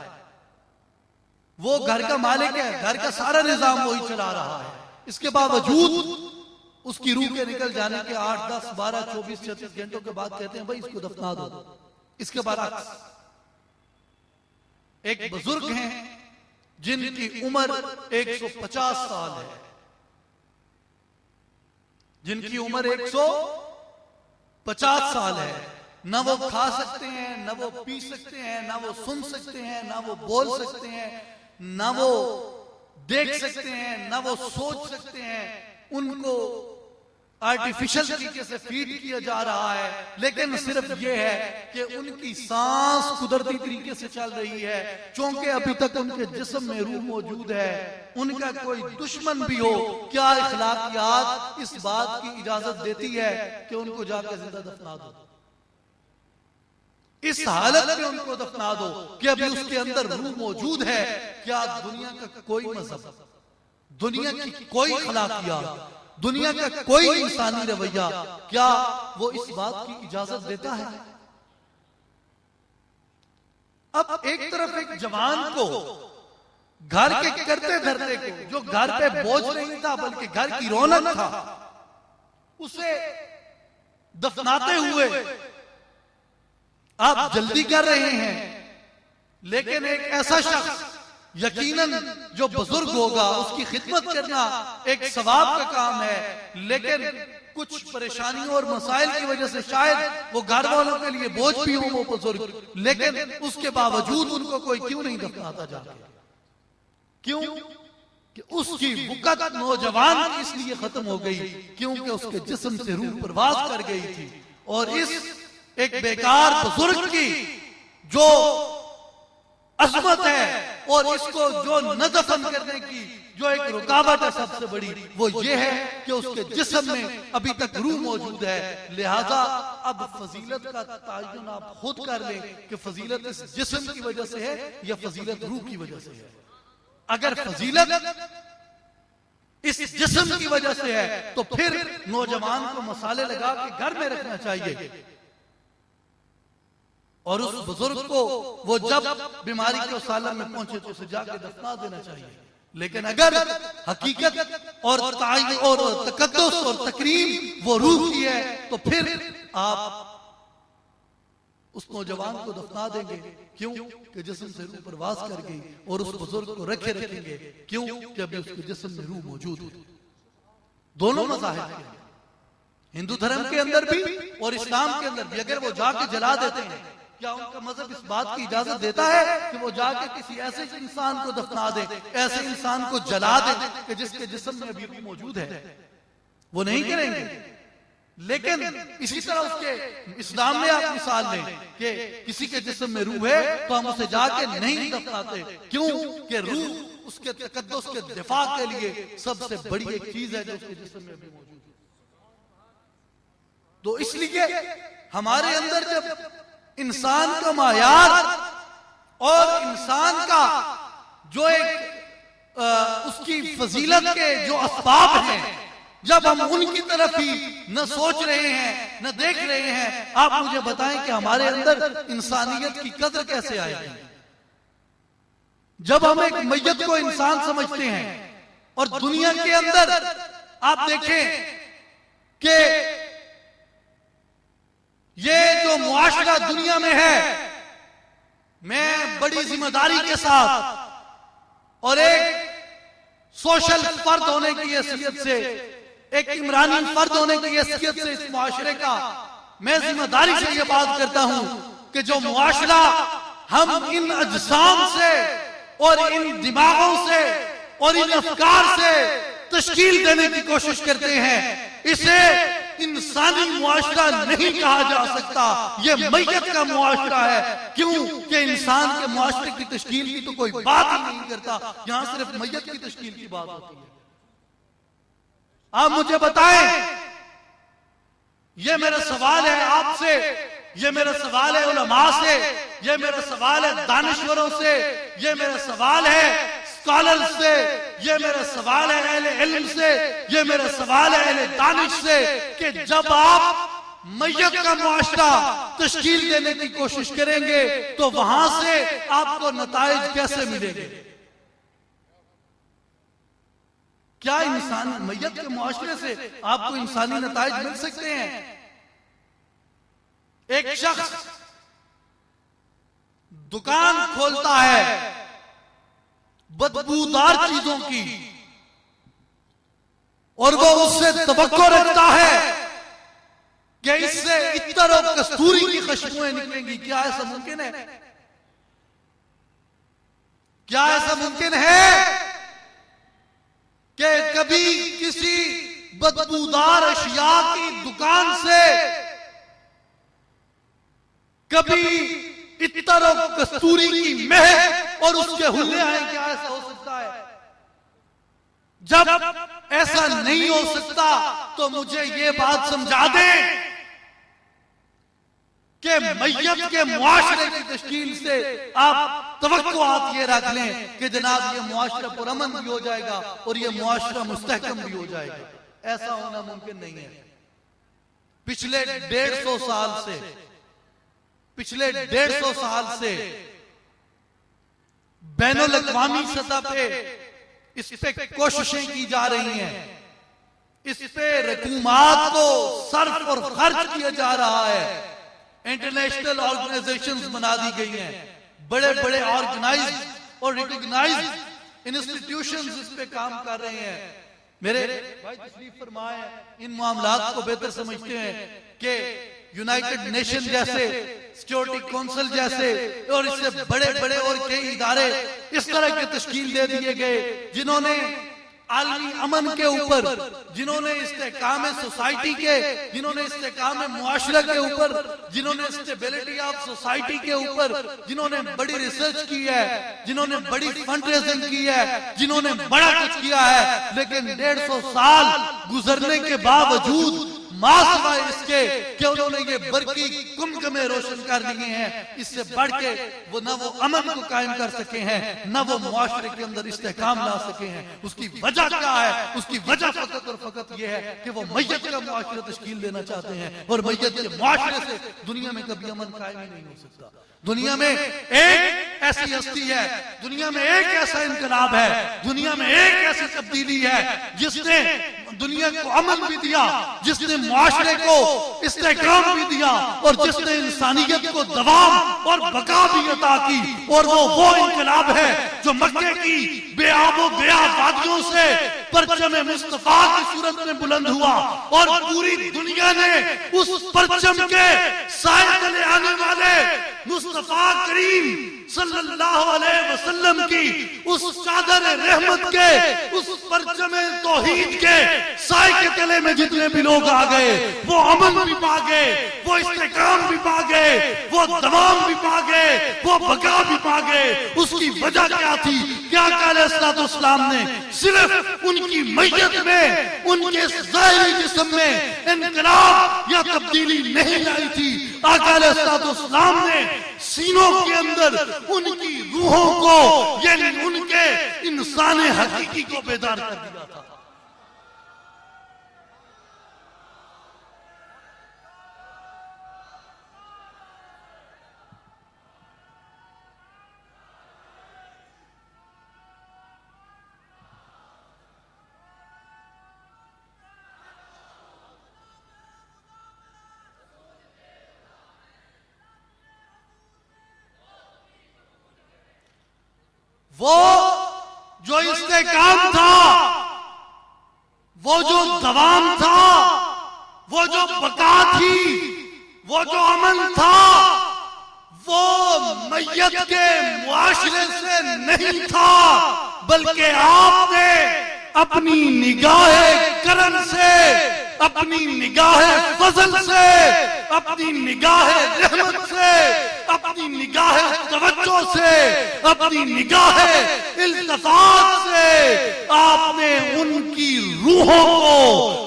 वो घर का मालिक है, घर का सारा निजाम वही चला रहा है। इसके बावजूद उसकी रूह के निकल जाने के 8, 10, 12, 24, 36 घंटों के बाद कहते हैं भाई इसको दफना दो। इसके बरअक्स एक बुजुर्ग हैं जिनकी उम्र 150 साल है, जिनकी उम्र 150 साल है, ना वो खा सकते हैं, ना वो पी सकते हैं, ना वो सुन सकते हैं, ना वो बोल सकते हैं, ना वो देख सकते हैं, ना वो सोच सकते हैं। उनको आर्टिफिशियल तरीके से फीड किया जा रहा है, लेकिन सिर्फ ये है कि उनकी सांस कुदरती तरीके से चल रही है, क्योंकि अभी तक उनके जिस्म में रूह मौजूद है। उनका कोई दुश्मन भी हो, क्या इखलाकियात इस बात की इजाजत देती है कि उनको जाकर जिंदा दफना दो? इस हालत में उनको दफना दो कि अभी उसके अंदर रूह मौजूद है। क्या दुनिया का कोई मजहब, दुनिया की कोई इखलाकियात, दुनिया का कोई इंसानी रवैया, क्या वो इस बात की इजाजत देता है? अब एक तरफ एक जवान को, घर के करते धरते को, जो घर पे बोझ नहीं था बल्कि घर की रौनक था, उसे दफनाते हुए आप जल्दी कर रहे हैं। लेकिन एक ऐसा शख्स यकीनन जो बुजुर्ग होगा, उसकी खिदमत करना एक सवाब का काम है, लेकिन कुछ परेशानियों और मसाइल की वजह से शायद वो घर वालों के लिए बोझ भी हो वो बुजुर्ग, लेकिन उसके बावजूद उनको कोई क्यों नहीं दफनाता जाता? क्यों? कि उसकी वक़्त नौजवान इसलिए खत्म हो गई क्योंकि उसके जिस्म से रूह परवाज कर गई थी। और इस एक बेकार बुजुर्ग की जो अजमत है और इसको जो न दफन करने की जो एक रुकावट है सबसे बड़ी, वो ये है कि उसके जिस्म में अभी तक रूह मौजूद है। लिहाजा अब फजीलत का तयन आप खुद कर लें कि फजीलत इस जिस्म की वजह से है या फजीलत रूह की वजह से है। अगर फजीलत इस जिस्म की वजह से है तो फिर नौजवान को मसाले लगा के घर में रखना चाहिए और उस बुजुर्ग को वो जब बीमारी के उस आलम में पहुंचे तो उसे जाके दफना देना चाहिए। लेकिन अगर हकीकत और तकद्दुस और तकरीम वो रूह की है तो फिर आप उस नौजवान को दफना देंगे। क्यों? कि जिस्म से रूह परवाज कर गई। और उस बुजुर्ग को रखेंगे क्यों? कि अभी उसके जिस्म में रूह मौजूद है। दोनों मज़ाहिब के, हिंदू धर्म के अंदर भी और इस्लाम के अंदर भी, अगर वो जाके जला देते हैं, क्या उनका मजहब इस बात की इजाजत देता है कि वो जाके किसी ऐसे इंसान को दफना दे, ऐसे इंसान को जला दे कि जिसके जिस्म में अभी रूह मौजूद है? वो नहीं करेंगे। लेकिन इसी तरह उसके इस्लाम में आप मिसाल लें कि किसी के जिस्म में रूह है तो हम उसे जाके नहीं दफनाते। क्यों? कि रूह उसके तकद्दुस के दिफा के लिए सबसे बड़ी एक चीज है जो उसके जिस्म में अभी मौजूद है। तो इसलिए हमारे अंदर जब इंसान का मायार और इंसान का जो एक उसकी फजीलत के जो असबाब हैं, जब हम उनकी तरफ ही न सोच रहे हैं न देख रहे हैं, आप मुझे बताएं कि हमारे अंदर इंसानियत की कदर कैसे आएगी? जब हम एक मैयत को इंसान समझते हैं और दुनिया के अंदर आप देखें कि ये जो मुआशरा दुनिया में है, मैं बड़ी जिम्मेदारी के साथ और एक सोशल फर्द होने की हैसियत से, एक इमरानी फर्द होने की हैसियत से इस मुआशरे का मैं जिम्मेदारी से ये बात करता हूं कि जो मुआशरा हम इन अजसाम से और इन दिमागों से और इन अफकार से तश्कील देने की कोशिश करते हैं, इसे इंसानी मुआशरा नहीं कहा जा सकता, ये मैयत का मुआशरा है। क्यों कि इंसान के मुआशरे की तश्कील की तो कोई बात ही नहीं करता, यहां सिर्फ मैयत की तश्कील की बात होती है। आप मुझे बताएं, ये मेरा सवाल है आपसे, ये मेरा सवाल है उलमा से, ये मेरा सवाल है दानिश्वरों से, ये मेरा सवाल है स्कॉलर से, ये मेरा सवाल है अहले इल्म से, ये मेरा सवाल है अहले दानिश से, कि जब आप मैयत का मुआशरा तश्कील देने की कोशिश करेंगे तो वहां से आपको नताइज कैसे मिलेंगे? क्या इंसान मैयत के मुआशरे से आपको इंसानी नताइज मिल सकते हैं? एक शख्स दुकान खोलता है बदबूदार चीजों की और वो उससे तवक्को रखता है कि इससे इत्तर और कस्तूरी की खुशबुएं निकलेंगी। क्या ऐसा मुमकिन है? क्या ऐसा मुमकिन है कि कभी किसी बदबूदार अशिया की दुकान से कभी इत्तर और कस्तूरी की महक और उसके हुल्ले आए? क्या ऐसा हो सकता है? जब ऐसा नहीं हो सकता तो मुझे ये बात समझा दें कि मैयत के मुआशरे की तश्कील से आप तवक्कुआत ये रख लें कि जनाब ये मुआशरा पुरअमन भी हो जाएगा और ये मुआशरा मुस्तहकम भी हो जाएगा। ऐसा होना मुमकिन नहीं है। पिछले 150 साल से बैनुल अक़वामी सतह पे इस पे कोशिशें की जा रही हैं, इस पे रकूमात को सर्फ और खर्च किया जा रहा है, इंटरनेशनल ऑर्गेनाइजेशंस बना दी गई हैं, बड़े बड़े ऑर्गेनाइज्ड और रिकॉग्नाइज्ड इंस्टीट्यूशंस इस पे काम कर रहे हैं। मेरे भाई तशरीफ फरमाए, इन मामलात को बेहतर समझते हैं कि यूनाइटेड नेशन जैसे, सिक्योरिटी काउंसिल जैसे और इससे बड़े बड़े और कई इदारे इस तरह के तश्कील दे दिए गए जिन्होंने आलमी अमन के ऊपर, जिन्होंने इस्तेकाम सोसाइटी के, जिन्होंने इस्तेकाम मुआशरा के ऊपर, जिन्होंने स्टेबिलिटी ऑफ सोसाइटी के ऊपर, जिन्होंने बड़ी रिसर्च की है, जिन्होंने बड़ी फंड रेजिंग की है, जिन्होंने बड़ा कुछ किया है, लेकिन 150 साल गुजरने के बावजूद मासिवाय इसके कि उन्होंने ये बरकी कुमकुमे रोशन कर लिए हैं, इससे बढ़ के वो न वो अमन को कायम कर सके हैं, न वो मुआशरे के अंदर इस्तेकाम ला सके हैं। उसकी वजह क्या है? उसकी वजह फकत और फकत ये है कि वो मैयत का मुआशरा तश्कील देना चाहते हैं और मैयत के मुआशरे से दुनिया में कभी अमन कायम ही नहीं हो सकता। दुनिया में एक ऐसी हस्ती है, दुनिया में एक ऐसा इनकलाब है, दुनिया में एक ऐसी तब्दीली है जिसने दुनिया को अमन भी दिया, जिसने मुआशरे को इस्तेकाम भी दिया और जिसने इंसानियत को दवाम और बका भी अता की। और वो इनकलाब है जो मक्के की बेआबो बेआ वादियों से परचम मुस्तफा की सूरत में बुलंद हुआ और पूरी दुनिया ने उस परचम के साए तले आने वाले मुस्तफा करीम सल्लल्लाहु अलैहि वसल्लम की उस चादर रहमत के, उस परचम तौहीद के साए के तले में जितने भी लोग आ गए वो अमन भी पा गए, वो इस्तेकाम भी पा गए, वो दवाम भी पा गए, वो बका भी पा गए। उसकी वजह क्या थी? क्या अलैहिस्सलाम ने सिर्फ उनकी मैयत में, उनके ज़ाहिरी जिस्म में इनकलाब या तब्दीली नहीं लाई थी। आका अलैहिस्सलाम ने सीनों के अंदर उनकी रूहों को, यानी उनके इंसान हकीकी को बेदार कर दिया था। वो जो इस्तेकाम था, वो जो दवाम था, वो जो बका थी, वो जो अमन था, वो मैयत के मुआशरे से नहीं था, बल्कि आपने अपनी निगाह करम से अपनी निगाह फजल से, अपनी निगाह रहमत से, अपनी निगाह तवज्जो से, अपनी निगाह इल्तिफात से आपने उनकी रूहों को,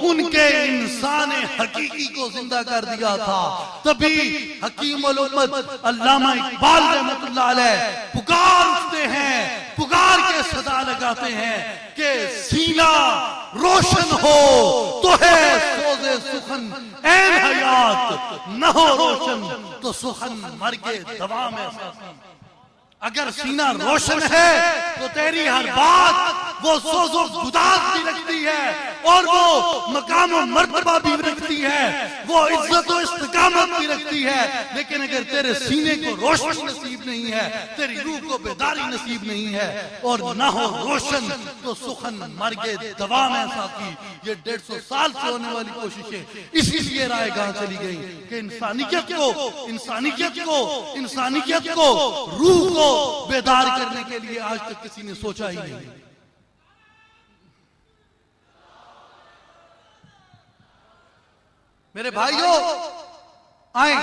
उनके इंसान हकीकी को जिंदा कर दिया था। तभी हकीम उल उम्मत अल्लामा इकबाल रहमतुल्लाह अलैह पुकार उठते हैं, पुकार के सदा लगाते हैं कि सीना रोशन हो तो है सोज़े सुखन ऐन हयात, न हो रोशन तो सुखन मर के दवा में साथी। अगर सीना रोशन है तो तेरी हर बात वो सोज़ो गुदात भी रखती है और वो मकाम और मर्तबा भी रखती है, वो इज्जत और इस्तिकामत भी रखती है। लेकिन अगर तेरे सीने को रोशन नसीब नहीं है, तेरी रूह को बेदारी नसीब नहीं है और ना हो रोशन तो सुखन मर गए दवा में साथी। ये 150 साल से होने वाली कोशिशें इसीलिए रायगाह चली गई कि इंसानियत को रूह को बेदार करने के लिए आज तक किसी ने सोचा ही नहीं। मेरे भाइयों आए,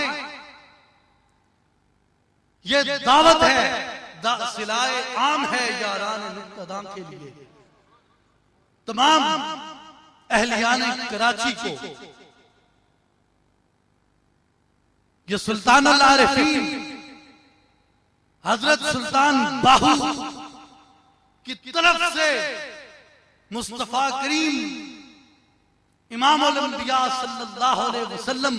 ये दावत है, सिलाए आम है यारान मुक्तदा के लिए, तमाम अहलियान कराची को। ये सुल्तान अल आरिफीन हजरत सुल्तान बाहू की तरफ से मुस्तफा करीम इमाम उल अंबिया सल्लल्लाहु अलैहि वसल्लम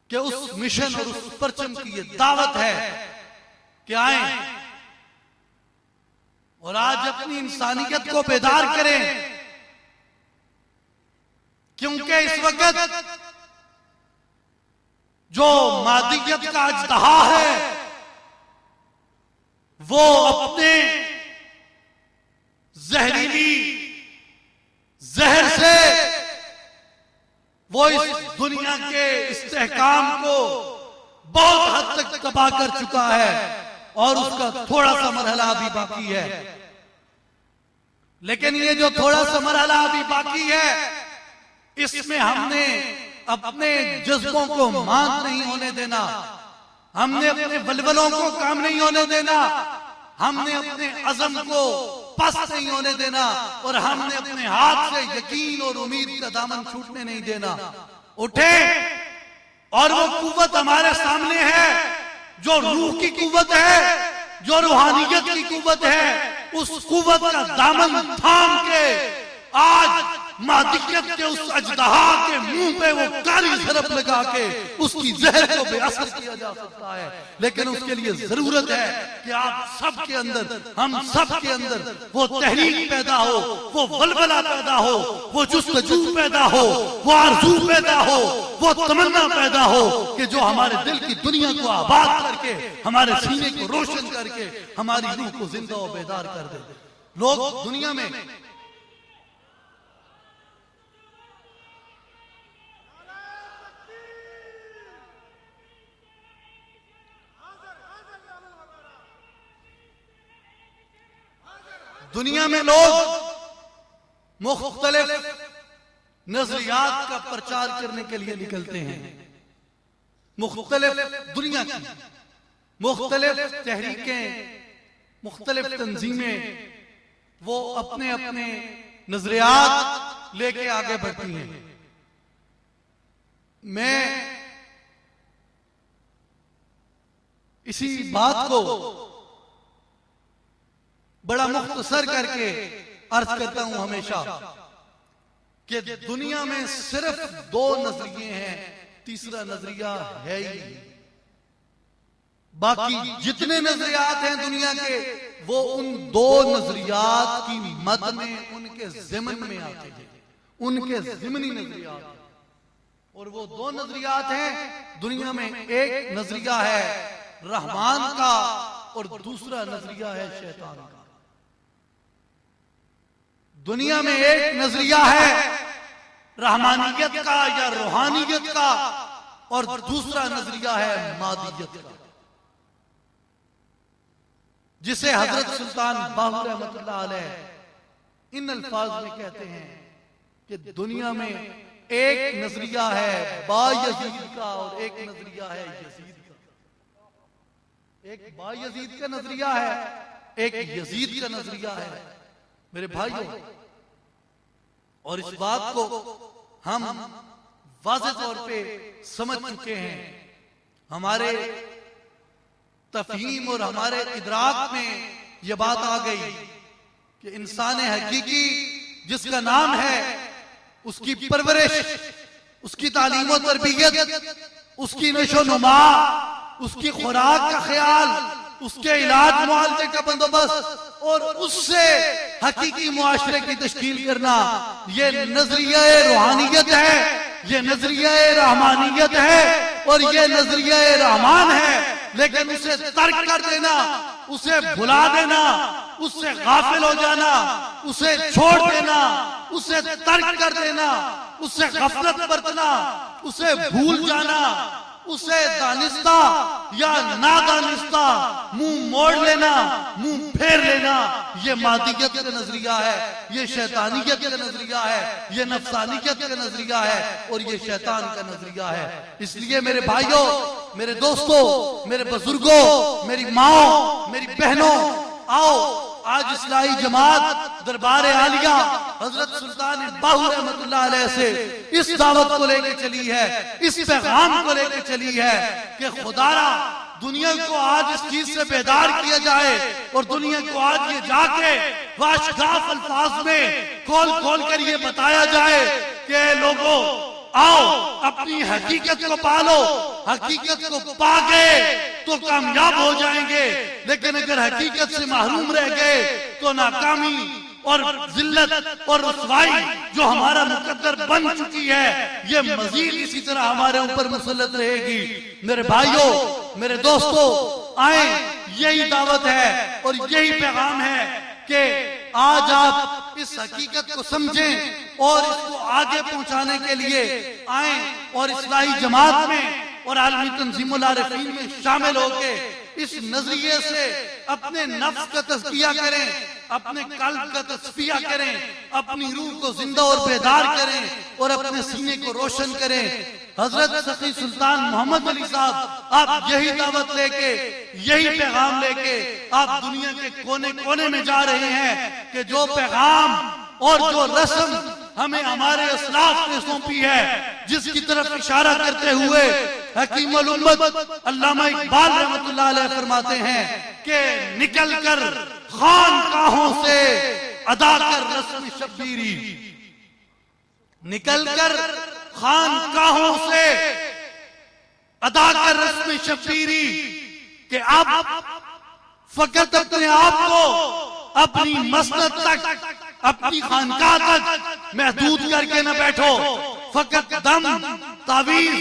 के उस मिशन और उस परचम की ये दावत है कि आए और आज अपनी इंसानियत को बेदार करें, क्योंकि इस वक्त जो मादियत का अजदहा है वो अपने जहरीली जहर से वो इस दुनिया के इस्तेहकाम को बहुत हद तक तबाह कर चुका है और उसका थोड़ा सा मरहला अभी बाकी है। लेकिन ये जो थोड़ा सा मरहला अभी बाकी है, इसमें हमने अपने जज्बों को मांद नहीं होने देना, हमने अपने बलबलों को काम नहीं होने देना, हमने अपने अज़म को पस्त नहीं होने देना और हमने अपने हाथ से यकीन और उम्मीद का दामन छूटने नहीं देना। उठे और वो कुव्वत हमारे सामने है जो रूह की कुव्वत है, जो रूहानियत की कुव्वत है, उस कुव्वत का दामन थाम के आज मादियत के उस अजदहा के मुंह पे वो काली झरप लगा के उसकी जहर को बेअसर किया जा सकता है। लेकिन उसके लिए जरूरत है कि आप सबके अंदर, हम सबके अंदर वो तहरीक पैदा हो, वो बलबला पैदा हो, वो जुस्तजू पैदा हो, वो आरज़ू पैदा हो, वो तमन्ना पैदा हो कि जो हमारे दिल की दुनिया को आबाद करके, हमारे सीने को रोशन करके हमारी रूह को जिंदा और बेदार कर दे। लोग दुनिया में मुख्तलिफ नजरियात का प्रचार करने के लिए निकलते हैं। मुख्तलिफ दुनिया की मुख्तलिफ तहरीकें, मुख्तलिफ तंजीमें वो अपने अपने नजरियात लेके आगे बढ़ती हैं। मैं इसी बात को बड़ा मुख्तसर करके अर्ज करता हूं हमेशा कि दुनिया में सिर्फ दो नजरिए हैं, तीसरा नजरिया है ही नहीं। बाकी जितने नजरियात हैं दुनिया के वो उन दो नजरियात की मद में, उनके ज़िमन में आते हैं, उनके ज़िमनी नजरियात हैं। और वो दो नजरियात हैं दुनिया में, एक नजरिया है रहमान का और दूसरा नजरिया है शैतान का। दुनिया में एक नजरिया है रहमानियत का या रूहानियत का और दूसरा नजरिया है मादियत का, जिसे हजरत सुल्तान बाहू रहमतुल्लाह अलैह इन अल्फाज में कहते हैं कि दुनिया में एक नजरिया है बायजीद का और एक नजरिया है यजीद का। एक बायजीद का नजरिया है, एक यजीद का नजरिया है मेरे भाइयों। और इस बात को हम वाज़ेह तौर पे समझ चुके हैं। हमारे तफहीम और हमारे इदराक में यह बात आ गई कि इंसान हकीकी जिसका नाम है, उसकी परवरिश, उसकी तालीम और तरबियत, उसकी नशो नुमा, उसकी खुराक का ख्याल, उसके इलाज मुआवजे का बंदोबस्त और उससे हकीकी मुआशरे की तश्कील करना, ये नजरिया रूहानियत है, ये नजरिया रहमानियत है और ये नजरिया रहमान है। लेकिन उसे तर्क कर देना, उसे भुला देना, उससे गाफिल हो जाना, उसे छोड़ देना, उसे तर्क कर देना, उससे गफलत बरतना, उसे भूल जाना, उसे दानिस्ता या नादानिस्ता मुंह मोड़ लेना, मुंह फेर लेना, ये मादियत का नजरिया है, ये शैतानियत का नजरिया है, ये नफसानियत का नजरिया है और ये शैतान का नजरिया है। इसलिए मेरे भाइयों, मेरे दोस्तों, मेरे बुजुर्गों, मेरी माओ, मेरी बहनों, आओ आज इस्लाही जमात दरबार आलिया हजरत सुल्तान बाहू रहमतुल्लाह अलैह से इस दावत को लेकर चली है, इस पैगाम को लेकर चली है कि खुदारा दुनिया को आज इस चीज से बेदार किया जाए और दुनिया को आज ये जाके वाशगाफ अल्फाज में खोल खोल कर ये बताया जाए कि लोगों आओ अपनी हकीकत को पालो, हकीकत को पाके तो कामयाब हो जाएंगे, लेकिन अगर हकीकत से महरूम रह गए तो नाकामी और जिल्लत और रुसवाई जो हमारा मुकद्दर बन चुकी है, ये मजीद इसी तरह हमारे ऊपर मुसल्लत रहेगी। मेरे भाइयों, मेरे दोस्तों, आए यही दावत है और यही पैगाम है कि आज आप इस हकीकत को समझें और इसको आगे पहुंचाने के लिए आए और इस्लाही जमात में और आलमी तंजीमुल आरिफीन में शामिल होके इस नजरिए से अपने नफ्स का तज़किया करें, अपने कल्ब का तस्फिया करें, अपनी रूह को जिंदा और बेदार करें और अपने सीने को रोशन करें। हजरत सखी सुल्तान मोहम्मद अली साहब आप यही दावत लेके, यही पैगाम लेके आप दुनिया के कोने कोने में जा रहे हैं कि जो पैगाम और जो रस्म हमें हमारे असलाफ ने सौंपी है, जिसकी तरफ इशारा करते हुए हकीमुल उम्मत अल्लामा इकबाल रहमतुल्लाह अलैह फरमाते हैं कि निकल कर खानकाहों से अदा कर रस्म शब्बीरी, निकल कर खानकाहों से अदा कर रस्म शब्बीरी, कि अब फकत अपने आप को अपनी मसनद तक, अपनी खानकाह तक महदूद करके न बैठो। फकत दम, तावीज,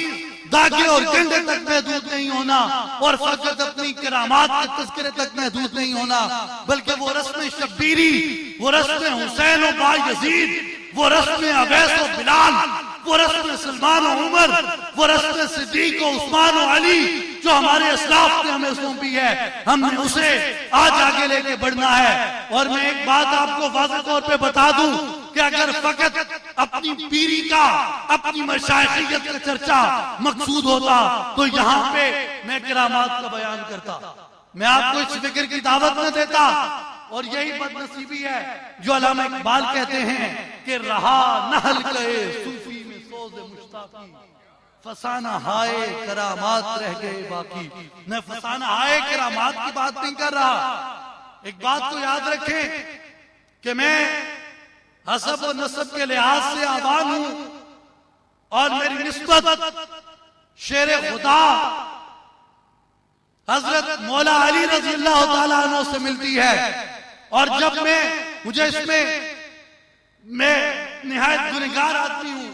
दागे और कंधे तक महदूद नहीं होना और फकत अपनी करामात के तज़किरे तक महदूद नहीं होना, बल्कि वो रस्म शब्बीरी, वो रस्म हुसैन और बायजीद, वो रस्म अवैस और बिलाल, वो रस्म सलमान और उमर, वो रस्म सिद्दीक और उस्मान और अली जो हमारे असलाफ ने हमें सौंपी है, हमने उसे आज आगे लेके बढ़ना है। और मैं एक बात आपको वाज़ेह तौर पे बता दूं कि अगर फकत अपनी पीरी का, अपनी मशाइखियत का चर्चा मकसूद होता तो यहाँ पे मैं करामात का बयान करता, मैं आपको इस फिक्र की दावत न देता। और यही बदनसीबी है जो अल्लामा इकबाल कहते हैं कि रहा नहल कहे सूफी में सोज़े मुश्ताकी, फसाना हाय करामात रह गए बाकी। मैं फसाना हाय करामात की बात नहीं कर रहा। एक बात को याद रखें कि मैं हसब और नसब के लिहाज से आवान हूं और मेरी निस्बत शेर खुदा हजरत मौला अली रज़ी अल्लाह तआला अन्हु से मिलती है। और जब मुझे इसमें मैं निहायत गुनहगार आदमी हूं,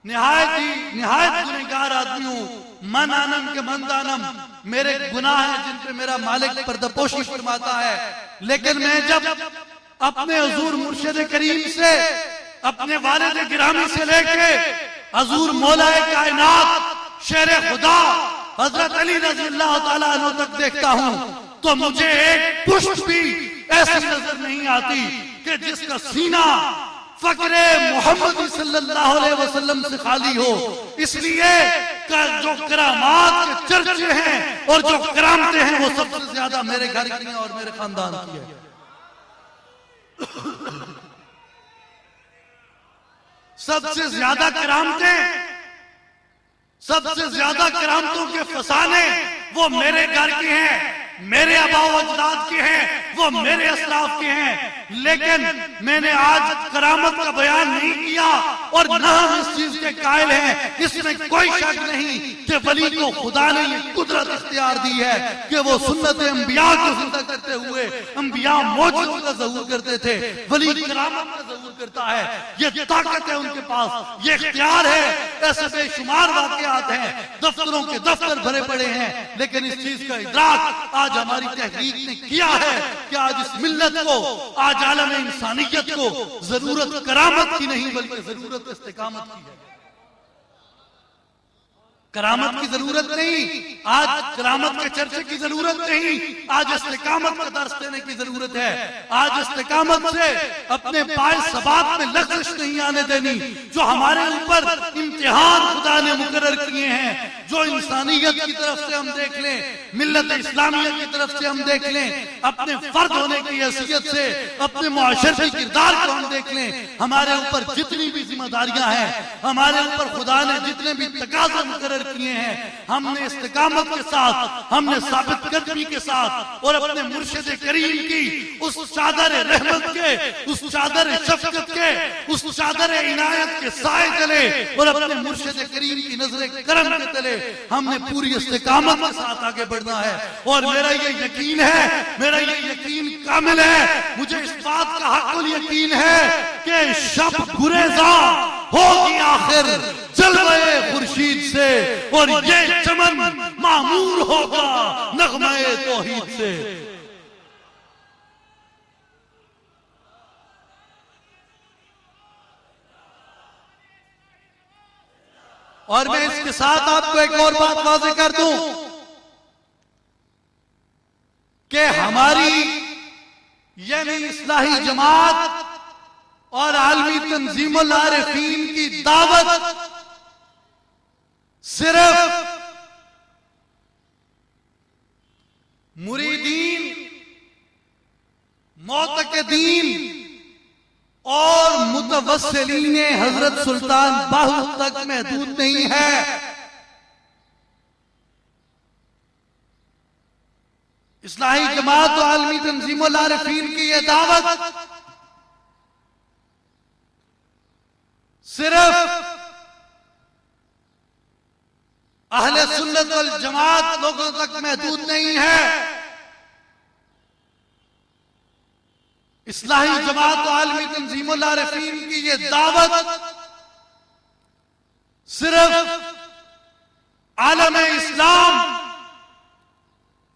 निहायत गुनहगार आदमी हूं, मन आनम के मंदानम, मेरे गुनाह हैं जिन पे मेरा मालिक पर्दापोशी फरमाता है। लेकिन मैं जब अपने हुजूर मुर्शिद करीम से, अपने वालिद गिरामी से लेके हुजूर मौला कायनात शेर खुदा हजरत अली रज़ी अल्लाह तआला अन्हु तक देखता हूं तो मुझे एक पुष्प भी ऐसी नजर नहीं आती कि जिसका सीना फकरे मोहम्मद सल्लल्लाहु अलैहि वसल्लम से खाली हो। इसलिए जो करामात के चर्चे हैं और जो करामतें हैं वो सबसे ज्यादा मेरे घर की हैं और मेरे खानदान की है। सबसे ज्यादा करामतें, सबसे ज्यादा करामतों के फसाने वो मेरे घर के हैं, मेरे आबाओ अजदाद के हैं, वो मेरे असलाफ के हैं। लेकिन मैंने आज करामत का बयान नहीं किया और न हम इस चीज के कायल हैं। इसमें कोई शक नहीं कि वली को खुदा ने ये कुदरत इख्तियार दी है कि वो सुन्नत अंबिया को जिंदा करते हुए अंबिया मौजूद का ज़हूर करते थे, वली करामत का ज़हूर करता है। ये ताकत है उनके पास, ये इख्तियार है। ऐसे बेशुमार वाकयात हैं, दफ्तरों के दफ्तर भरे पड़े हैं, लेकिन इस चीज का इदराक आज हमारी तहरीक ने किया है कि आज इस मिल्लत को, आज आलम इंसानियत को जरूरत करामत की नहीं बल्कि जरूरत इस्तिकामत की है। करामत की जरूरत नहीं, आज करामत के चर्चे की जरूरत नहीं, आज इस्तिकामत का दर्स देने की जरूरत है। आज इस्तिकामत से अपने पाए सबात में लग़ज़िश नहीं आने देनी। जो हमारे ऊपर इम्तिहान खुदा ने मुकर्रर किए हैं, जो इंसानियत की तरफ से हम देख लें, मिल्लत इस्लामिया की तरफ से हम देख लें, अपने फर्द होने की हैसियत से अपने मुआशरती किरदार को हम देख लें, हमारे ऊपर जितनी भी जिम्मेदारियां हैं, हमारे ऊपर खुदा ने जितने भी तकाज़े मुकर्रर किए हैं, हमने इस्तिकामत के साथ, हमने साबित कदमी के साथ और अपने मुर्शिद करीम की उस चादर रहमत के, उस चादर शफकत के, उस चादर इनायत के साए तले और अपने मुर्शिद करीम की नजर करम के तले हमने पूरी इस्तिकामत के साथ आगे बढ़ना है। और मेरा ये यकीन है, मेरा ये यकीन कामिल है, मुझे इस बात का हक़ुल यकीन है कि शब गुरेज़ा होगी आखिर जलवे खुर्शीद से और ये चमन मामूर होगा नग़्मे तौहीद से। और मैं इसके साथ आपको एक और बात वाज़ेह कर दूं कि हमारी यानी इस्लाही जमात और आलमी तंजीमुल आरिफीन की दावत सिर्फ मुरीदीन, मोतक़दीन और मुतवस्सिलीन हजरत सुल्तान बाहू तक महदूद नहीं है। इस्लाही जमात और आलमी तंजीमुल आरिफीन की यह दावत सिर्फ अहले सुन्नत वल जमात लोगों तक महदूद नहीं है। इस्लाही जमात और आलमी तंजीमुल आरिफीन की ये दावत सिर्फ आलम इस्लाम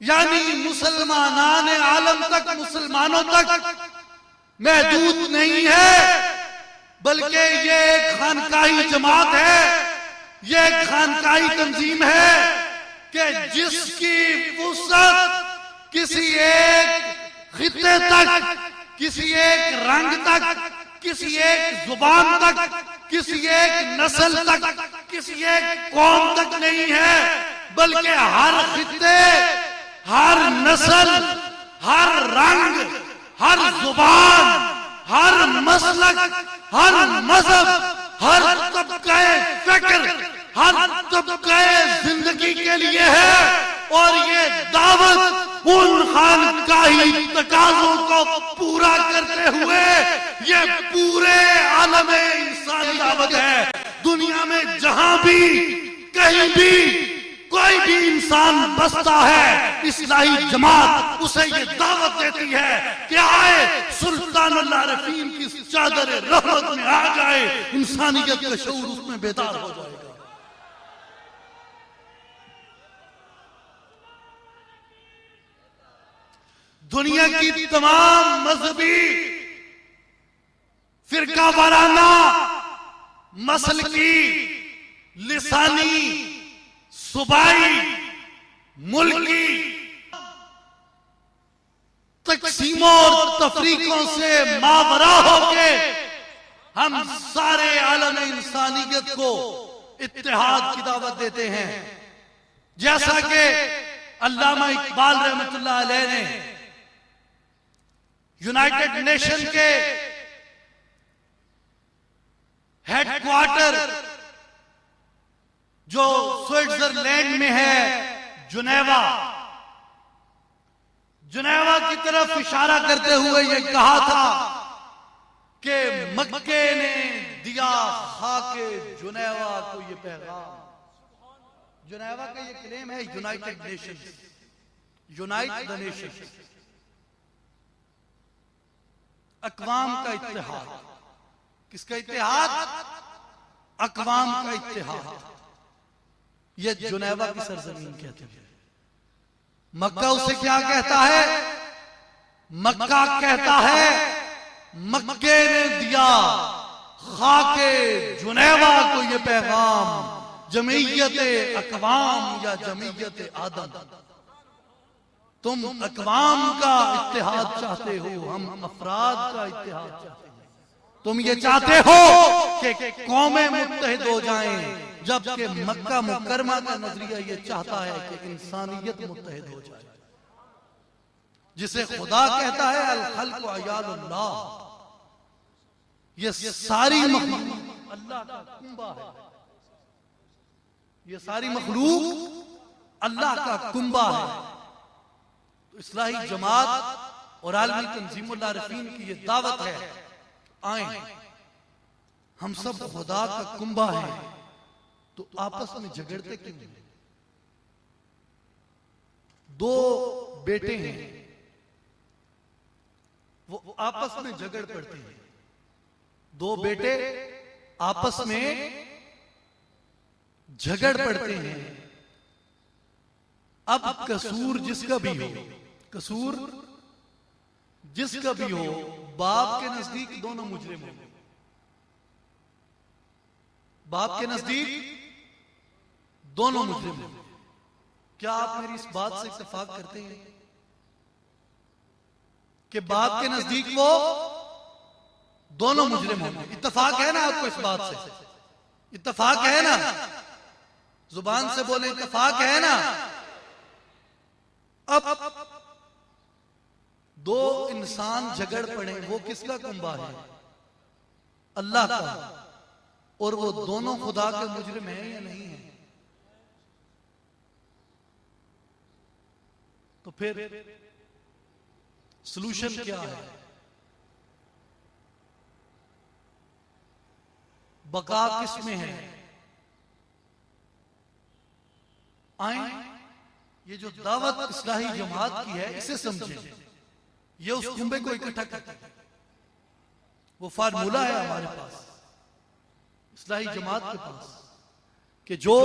यानी मुसलमानान आलम तक, मुसलमानों तक महदूद नहीं है, बल्कि ये एक खानकाही जमात है, ये एक खानकाही तंजीम है कि जिसकी वुसअत किसी एक खित्ते तक, किसी एक रंग तक, किसी एक जुबान तक, किसी एक नस्ल तक, किसी एक कौम तक नहीं है, बल्कि हर खित्ते, हर नस्ल, हर रंग, हर जुबान, हर मसलक, हर मजहब, हर तबके फिक्र, हर तबके जिंदगी के लिए है। और ये दावत उन खानकाही तकाज़ों को पूरा करते हुए ये पूरे आलम इंसानी दावत है। दुनिया में जहां भी कहीं भी कोई भी इंसान बसता है, इस्लाही जमात उसे ये दावत देती है कि आए सुल्तानुल आरिफीन की चादर रहमत में आ जाए, इंसानियत का शऊर उसमें बेदार हो जाएगा। दुनिया की तमाम मजहबी, फिरका वाराना, मसलकी, लिसानी, सूबाई, मुल्की तकसीमों और तफरीकों से मावरा होके हम सारे आलम इंसानियत को इत्तेहाद की दावत देते हैं। जैसा कि अल्लामा इकबाल रहमतुल्लाह अलैह ने यूनाइटेड नेशन के हेडक्वार्टर जो स्विट्जरलैंड में है, जुनेवा की तरफ इशारा करते हुए यह कहा था कि मक्के ने दिया खाके जुनेवा को ये पैगाम। जुनेवा का ये क्लेम है United Nations, unite the nations, अक़वाम का इत्तेहाद। किसका इत्तेहाद? अक़वाम का इत्तेहाद। ये जुनेवा की सरजमीन कहते हैं। मक्का उसे क्या कहता है? मक्का कहता है मक्के ने दिया खाके जुनेवा को ये पैगाम, जमीयत अक़वाम या जमीयत आदम। तुम अक़वाम का इत्तेहाद चाहते हो, हम अफराद का इत्तेहाद चाहते हैं। तुम ये चाहते हो कि कौमें मुत्तहिद हो जाएं, जबकि मक्का मुकर्रमा का नजरिया ये चाहता है कि इंसानियत मुत्तहिद हो जाए। जिसे खुदा कहता है अल खल्क़ अयालुल्लाह, ये सारी मखलूक अल्लाह का कुंबा है। ये सारी मखलूक अल्लाह का कुंबा है। तो इस्लाही जमात और आलमी तंजीमुल आरिफीन की ये दावत है, आए हम सब खुदा का कुंबा है, तो आपस में झगड़ते क्यों हैं? दो बेटे हैं, वो आपस में झगड़ पड़ते हैं। दो बेटे आपस में झगड़ पड़ते हैं। अब कसूर जिसका भी हो, कसूर जिसका भी हो, बाप के नजदीक दोनों मुजरिम हो। बाप के नजदीक दोनों मुजरिम हो। क्या आप मेरी इस बात से इत्तेफाक करते हैं कि बाप के नजदीक वो दोनों मुजरिम होंगे? इत्तेफाक है ना आपको इस बात से? इत्तेफाक है ना? जुबान से बोले इत्तेफाक है ना? अब दो इंसान झगड़ पड़े, वो किसका कुंबा है? अल्लाह का। और वो दोनों खुदा के मुजरिम हैं या नहीं है? तो फिर सलूशन क्या है? बका किस में है? आए ये जो दावत इस्लाही जमात की है, इसे समझें। ये उस कुंबे को इकट्ठा करता है। वो फार्मूला है हमारे पास, इस्लाही जमात के पास, कि जो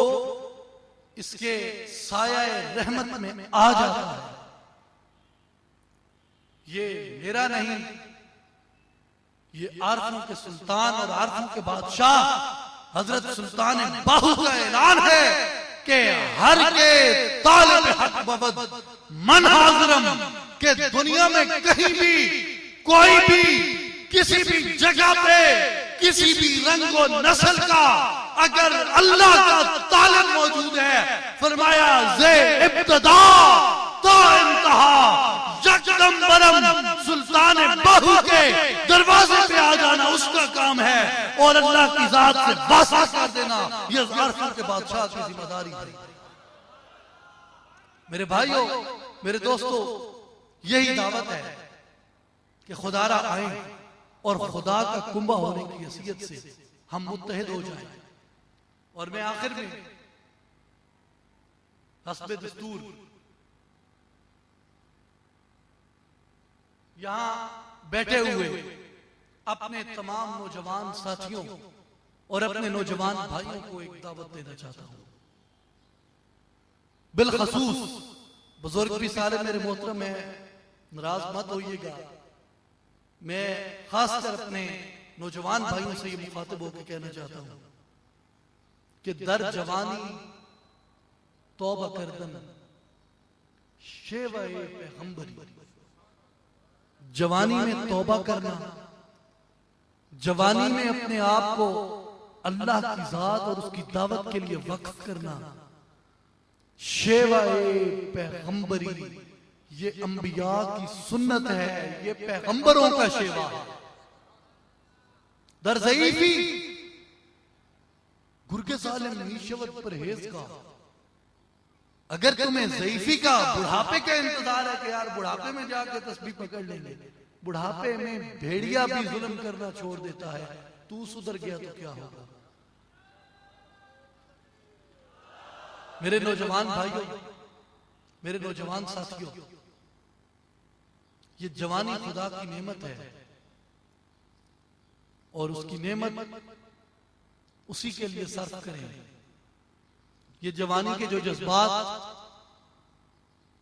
इसके साया रहमत में आ जाता है, ये मेरा नहीं, ये आरफों के सुल्तान और आरफों के बादशाह हजरत सुल्तान बाहू का ऐलान है कि हर के तालिब हक बवद मन हाज़िरम, के दुनिया में कहीं भी कोई भी किसी भी जगह पे किसी भी रंग व नस्ल का अगर अल्लाह का तालिब मौजूद है, फरमाया जे इब्तिदा तो इंतहा यकदम बरम सुल्तान बाहू के दरवाजे पे आ जाना उसका काम है, और अल्लाह की जात से वास्ता कर देना ये आरफों के बादशाह की जिम्मेदारी है। मेरे भाइयों, मेरे दोस्तों, यही दावत है कि खुदारा आए और खुदा का कुंबा होने की हैसियत से हम मुत्तहिद हो जाएं। और मैं आखिर में हस्बे दस्तूर यहां बैठे हुए अपने तमाम नौजवान साथियों और अपने नौजवान भाइयों को एक दावत देना चाहता हूं। बिलखसूस बुजुर्ग भी सारे मेरे मोहतरम हैं, नाराज मत होइएगा। मैं खासकर अपने नौजवान भाइयों से ये मुखातिब होकर कहना चाहता हूं कि दर जवानी तौबा करदन शेवाए पैगंबरी, जवानी में तौबा करना जवानी में अपने आप को अल्लाह की जात और उसकी दावत के लिए वक्फ करना, शेवाए पैगंबरी, ये अंबिया की सुन्नत है, ये पैगंबरों का शेवा है। दर ज़ईफ़ी गुर्गे सालिम नीशवत परहेज का। अगर तुम्हें ज़ईफ़ी का बुढ़ापे का इंतजार है कि यार बुढ़ापे में जाके तस्बीह पकड़ लेंगे, बुढ़ापे में भेड़िया भी जुल्म करना छोड़ देता है, तू सुधर गया तो क्या होगा। मेरे नौजवान भाइयों, मेरे नौजवान साथियों, ये जवानी खुदा की नेमत है और उसकी नेमत उसी के लिए सर्फ करें। ये जवानी के जो जज्बात,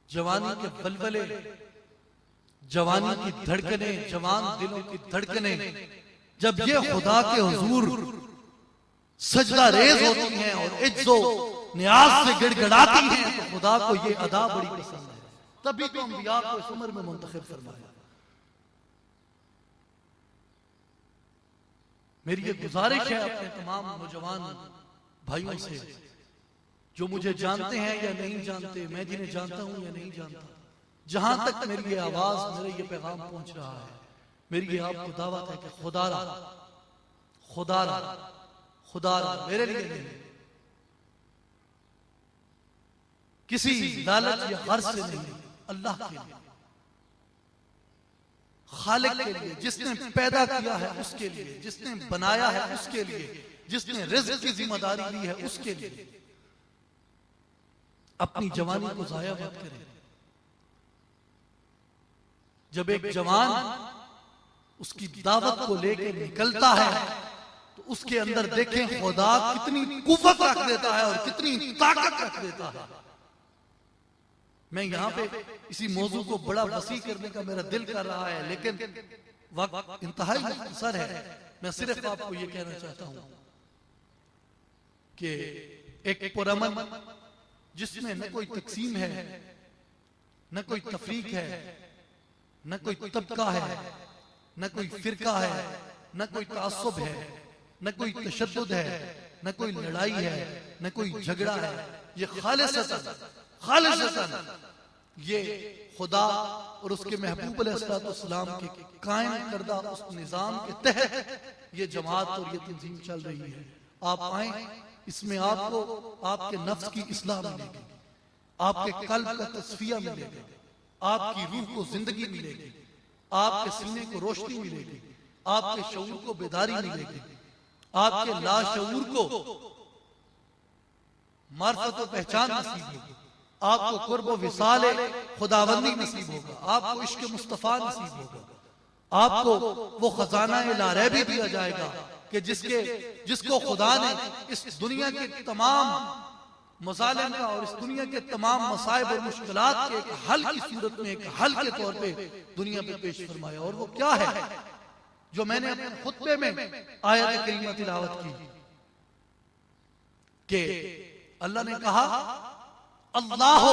जवानी के बलबले, जवानी की धड़कने, जवान दिलों की धड़कने, जब ये खुदा के हुजूर सजदा रेज होती हैं और इज्जो न्याज से गिड़गिड़ाती हैं, तो खुदा को ये अदा बड़ी पसंद है। तभी तो अंबिया को इस उम्र में मुंतखब फरमाया। मेरी ये गुजारिश है अपने तमाम नौजवान भाइयों से, जो मुझे जानते हैं या नहीं जानते, मैं जिन्हें जानता हूं या नहीं जानता, जहां तक मेरी ये आवाज, मेरा ये पैगाम पहुंच रहा है, मेरी ये आपको दावत है कि खुदारा खुदारा खुदारा मेरे लिए नहीं, किसी लालच या हर्ष से नहीं, अल्लाह के लिए, खालिक के लिए, जिसने पैदा किया है उसके लिए, जिसने बनाया है उसके लिए, जिसने रिज़्क़ की जिम्मेदारी ली है उसके लिए अपनी जवानी को जाया मत करें। जब एक जवान उसकी दावत को लेकर निकलता है तो उसके अंदर देखें खुदा कितनी कुव्वत रख देता है और कितनी ताकत रख देता है। मैं यहां पे इसी मौजू को बड़ा वसी करने का मेरा दिल कर रहा है, लेकिन वक्त इंतहाई मुख्तसर है। मैं सिर्फ आपको ये कहना चाहता हूं कि एक पुरअमन जिसमें न कोई तकसीम है, न कोई तफरीक है, न कोई तबका है, न कोई फिरका है, न कोई तासुब है, न कोई तशद्दुद है, न कोई लड़ाई है, न कोई झगड़ा है। ये खालिसतन ये खुदा और उसके महबूब अलैहिस्सलाम के कायम करदा उस निजाम के तहत ये जमात और ये तंजीम चल रही है। आप आए, इसमें आपको आपके नफ्स की इस्लाह मिलेगी, आपके कल्ब का तस्फिया मिलेगा, आपकी रूह को जिंदगी मिलेगी, आपके सीने को रोशनी मिलेगी, आपके शऊर को बेदारी मिलेगी, आपके लाशऊर को मार्फत और पहचान नसीब होगी, आपको कुर्ब व विसाले खुदाबंदी नसीब होगा, आपको इश्क मुस्तफा नसीब होगा, आपको वो खजाना लारे भी दिया जाएगा कि जिसको खुदा ने इस दुनिया के तमाम मसालिम का और इस दुनिया के तमाम मसाइब और मुश्किलात के एक हल की सूरत में, एक हल के तौर पे दुनिया पे पेश फरमाया। और वो क्या है जो मैंने अपने खुतबे में आयत करीमा तिलावत की कि अल्लाह ने कहा अल्लाह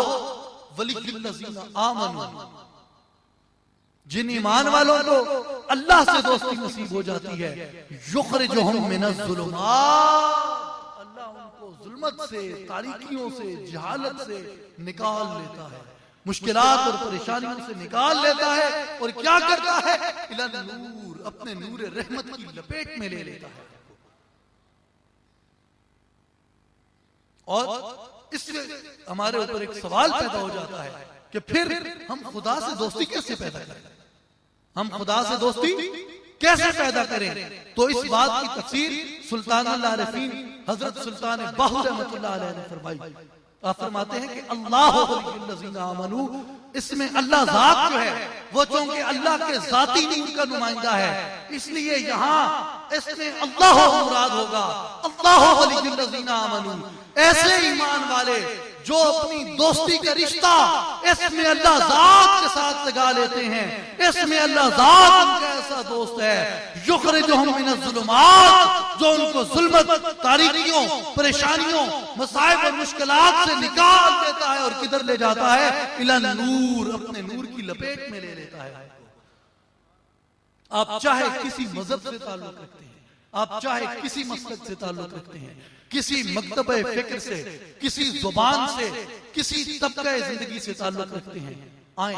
वलियुल्लज़ीना आमनू, जिन ईमान वालों को अल्लाह से दोस्ती नसीब हो जाती है, युखरिजुहुम मिनज़्ज़ुलुमात, अल्लाह उनको जुल्मत से, तारीकियों से, जहालत से निकाल लेता है, मुश्किलात और परेशानियों से निकाल लेता है और क्या करता है, इला नूर, अपने नूर रहमत की लपेट में ले लेता है। और इससे हमारे ऊपर एक सवाल पैदा हो जाता है कि फिर हम खुदा से दोस्ती कैसे पैदा करें, हम खुदा से दोस्ती कैसे पैदा करें। तो इस बात की तफसीर सुल्तानुल आरिफीन हजरत सुल्तान बाहू रहमतुल्लाह अलैह ने फरमाई। आप फरमाते हैं कि अल्लाह वलियुल्लज़ीना आमनू, इसमें अल्लाह जात जो है वो चूंकि अल्लाह के जाती नूर का नुमाइंदा है, इसलिए यहाँ इसमें अल्लाह मुराद होगा। अल्लाह वलियुल्लज़ीना आमनू, ऐसे ईमान वाले जो अपनी दोस्ती का रिश्ता इसमें अल्लाह जात के साथ लगा लेते हैं, इसमें अल्लाह जात उनका ऐसा दोस्त है, युखरिजुहुम मिनज़्ज़ुलुमात, जो उनको जुल्मत, तारीकियों, परेशानियों, मसाइब और मुश्किलात से निकाल देता है और किधर ले जाता है, इला नूर, अपने नूर की लपेट में ले लेता है। आप चाहे किसी मजहब से ताल्लुक रखते हैं, आप चाहे किसी मसलक से ताल्लुक रखते हैं, किसी मकतबे फिक्र से, किसी जुबान से, किसी तबका जिंदगी से ताल्लुक रखते हैं, आए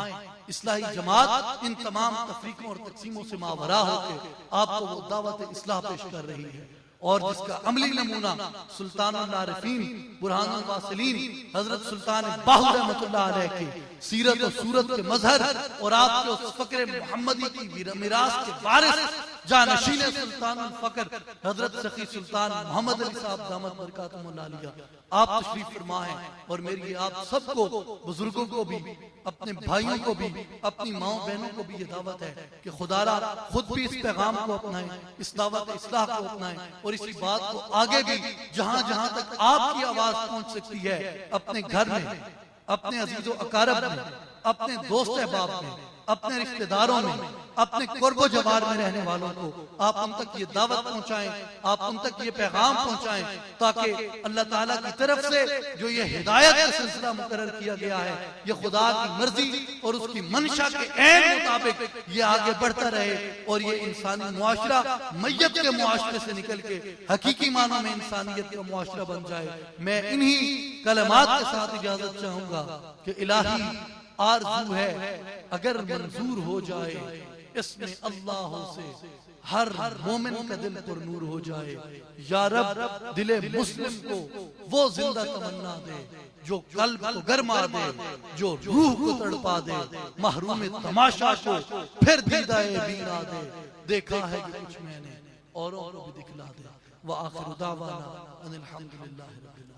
इस्लाही जमात इन तमाम तफरीकों और तकसीमों से मावरा होकर आपको वो दावत इस्लाह पेश कर रही है। और जिसका अमली नमूना सुल्तानुल आरिफीन बुरहानुल वासिलीन हजरत सुल्तान बाहु रहमतुल्लाह अलैह की सीरत और सूरत के मजहर और आपके उस फक्र मुहम्मदी की मिरास के वारिस जानशीन सुल्तानुल फक्र हजरत सखी सुल्तान मोहम्मद अली साहब दामत बरकातुहुल आलिया आप तशरीफ फरमा है। और मेरी आप सबको, बुजुर्गों को भी, अपने भाइयों को भी, अपनी माओ बहनों को भी ये दावत है कि खुदारा खुद भी इस पैगाम को अपनाएं, इस दावत इस्लाह को अपनाएं और इसी बात को आगे भी जहां जहां तक आपकी आवाज पहुंच सकती है, अपने घर में, अपने अजीजो अकारब में, अपने दोस्त अहबाब में, अपने रिश्तेदारों में, अपने कुर्बो जवार में रहने वालों को आप उन तक ये दावत पहुंचाएं, आप उन तक ये पैगाम पहुंचाएं, ताकि अल्लाह ताला की तरफ से जो ये हिदायत का सिलसिला मुकर्रर किया गया है, ये खुदा की मर्जी और उसकी मंशा के ऐन मुताबिक ये आगे बढ़ता रहे और ये इंसानी मुआशरा मैयत के मुआशरे से निकल के हकीकी मानों में इंसानियत का मुआशरा बन जाए। मैं इन्हीं कलमात के साथ इजाजत चाहूंगा कि इलाही आरज़ू है अगर मंजूर हो जाए, इसमें अल्लाह से हर मोमिन का दिल पर नूर हो जाए। या रब दिले मुस्लिम को वो जिंदा तमन्ना दे जो कल्ब को गरमा दे, जो रूह को तड़पा दे, महरूम तमाशा को फिर दीदाए बीना दे। देखा है कि कुछ मैंने औरों को भी दिखला दे। व आखिर दावाना अनिल हम्दुलिल्लाहि रब्बिल आलमीन।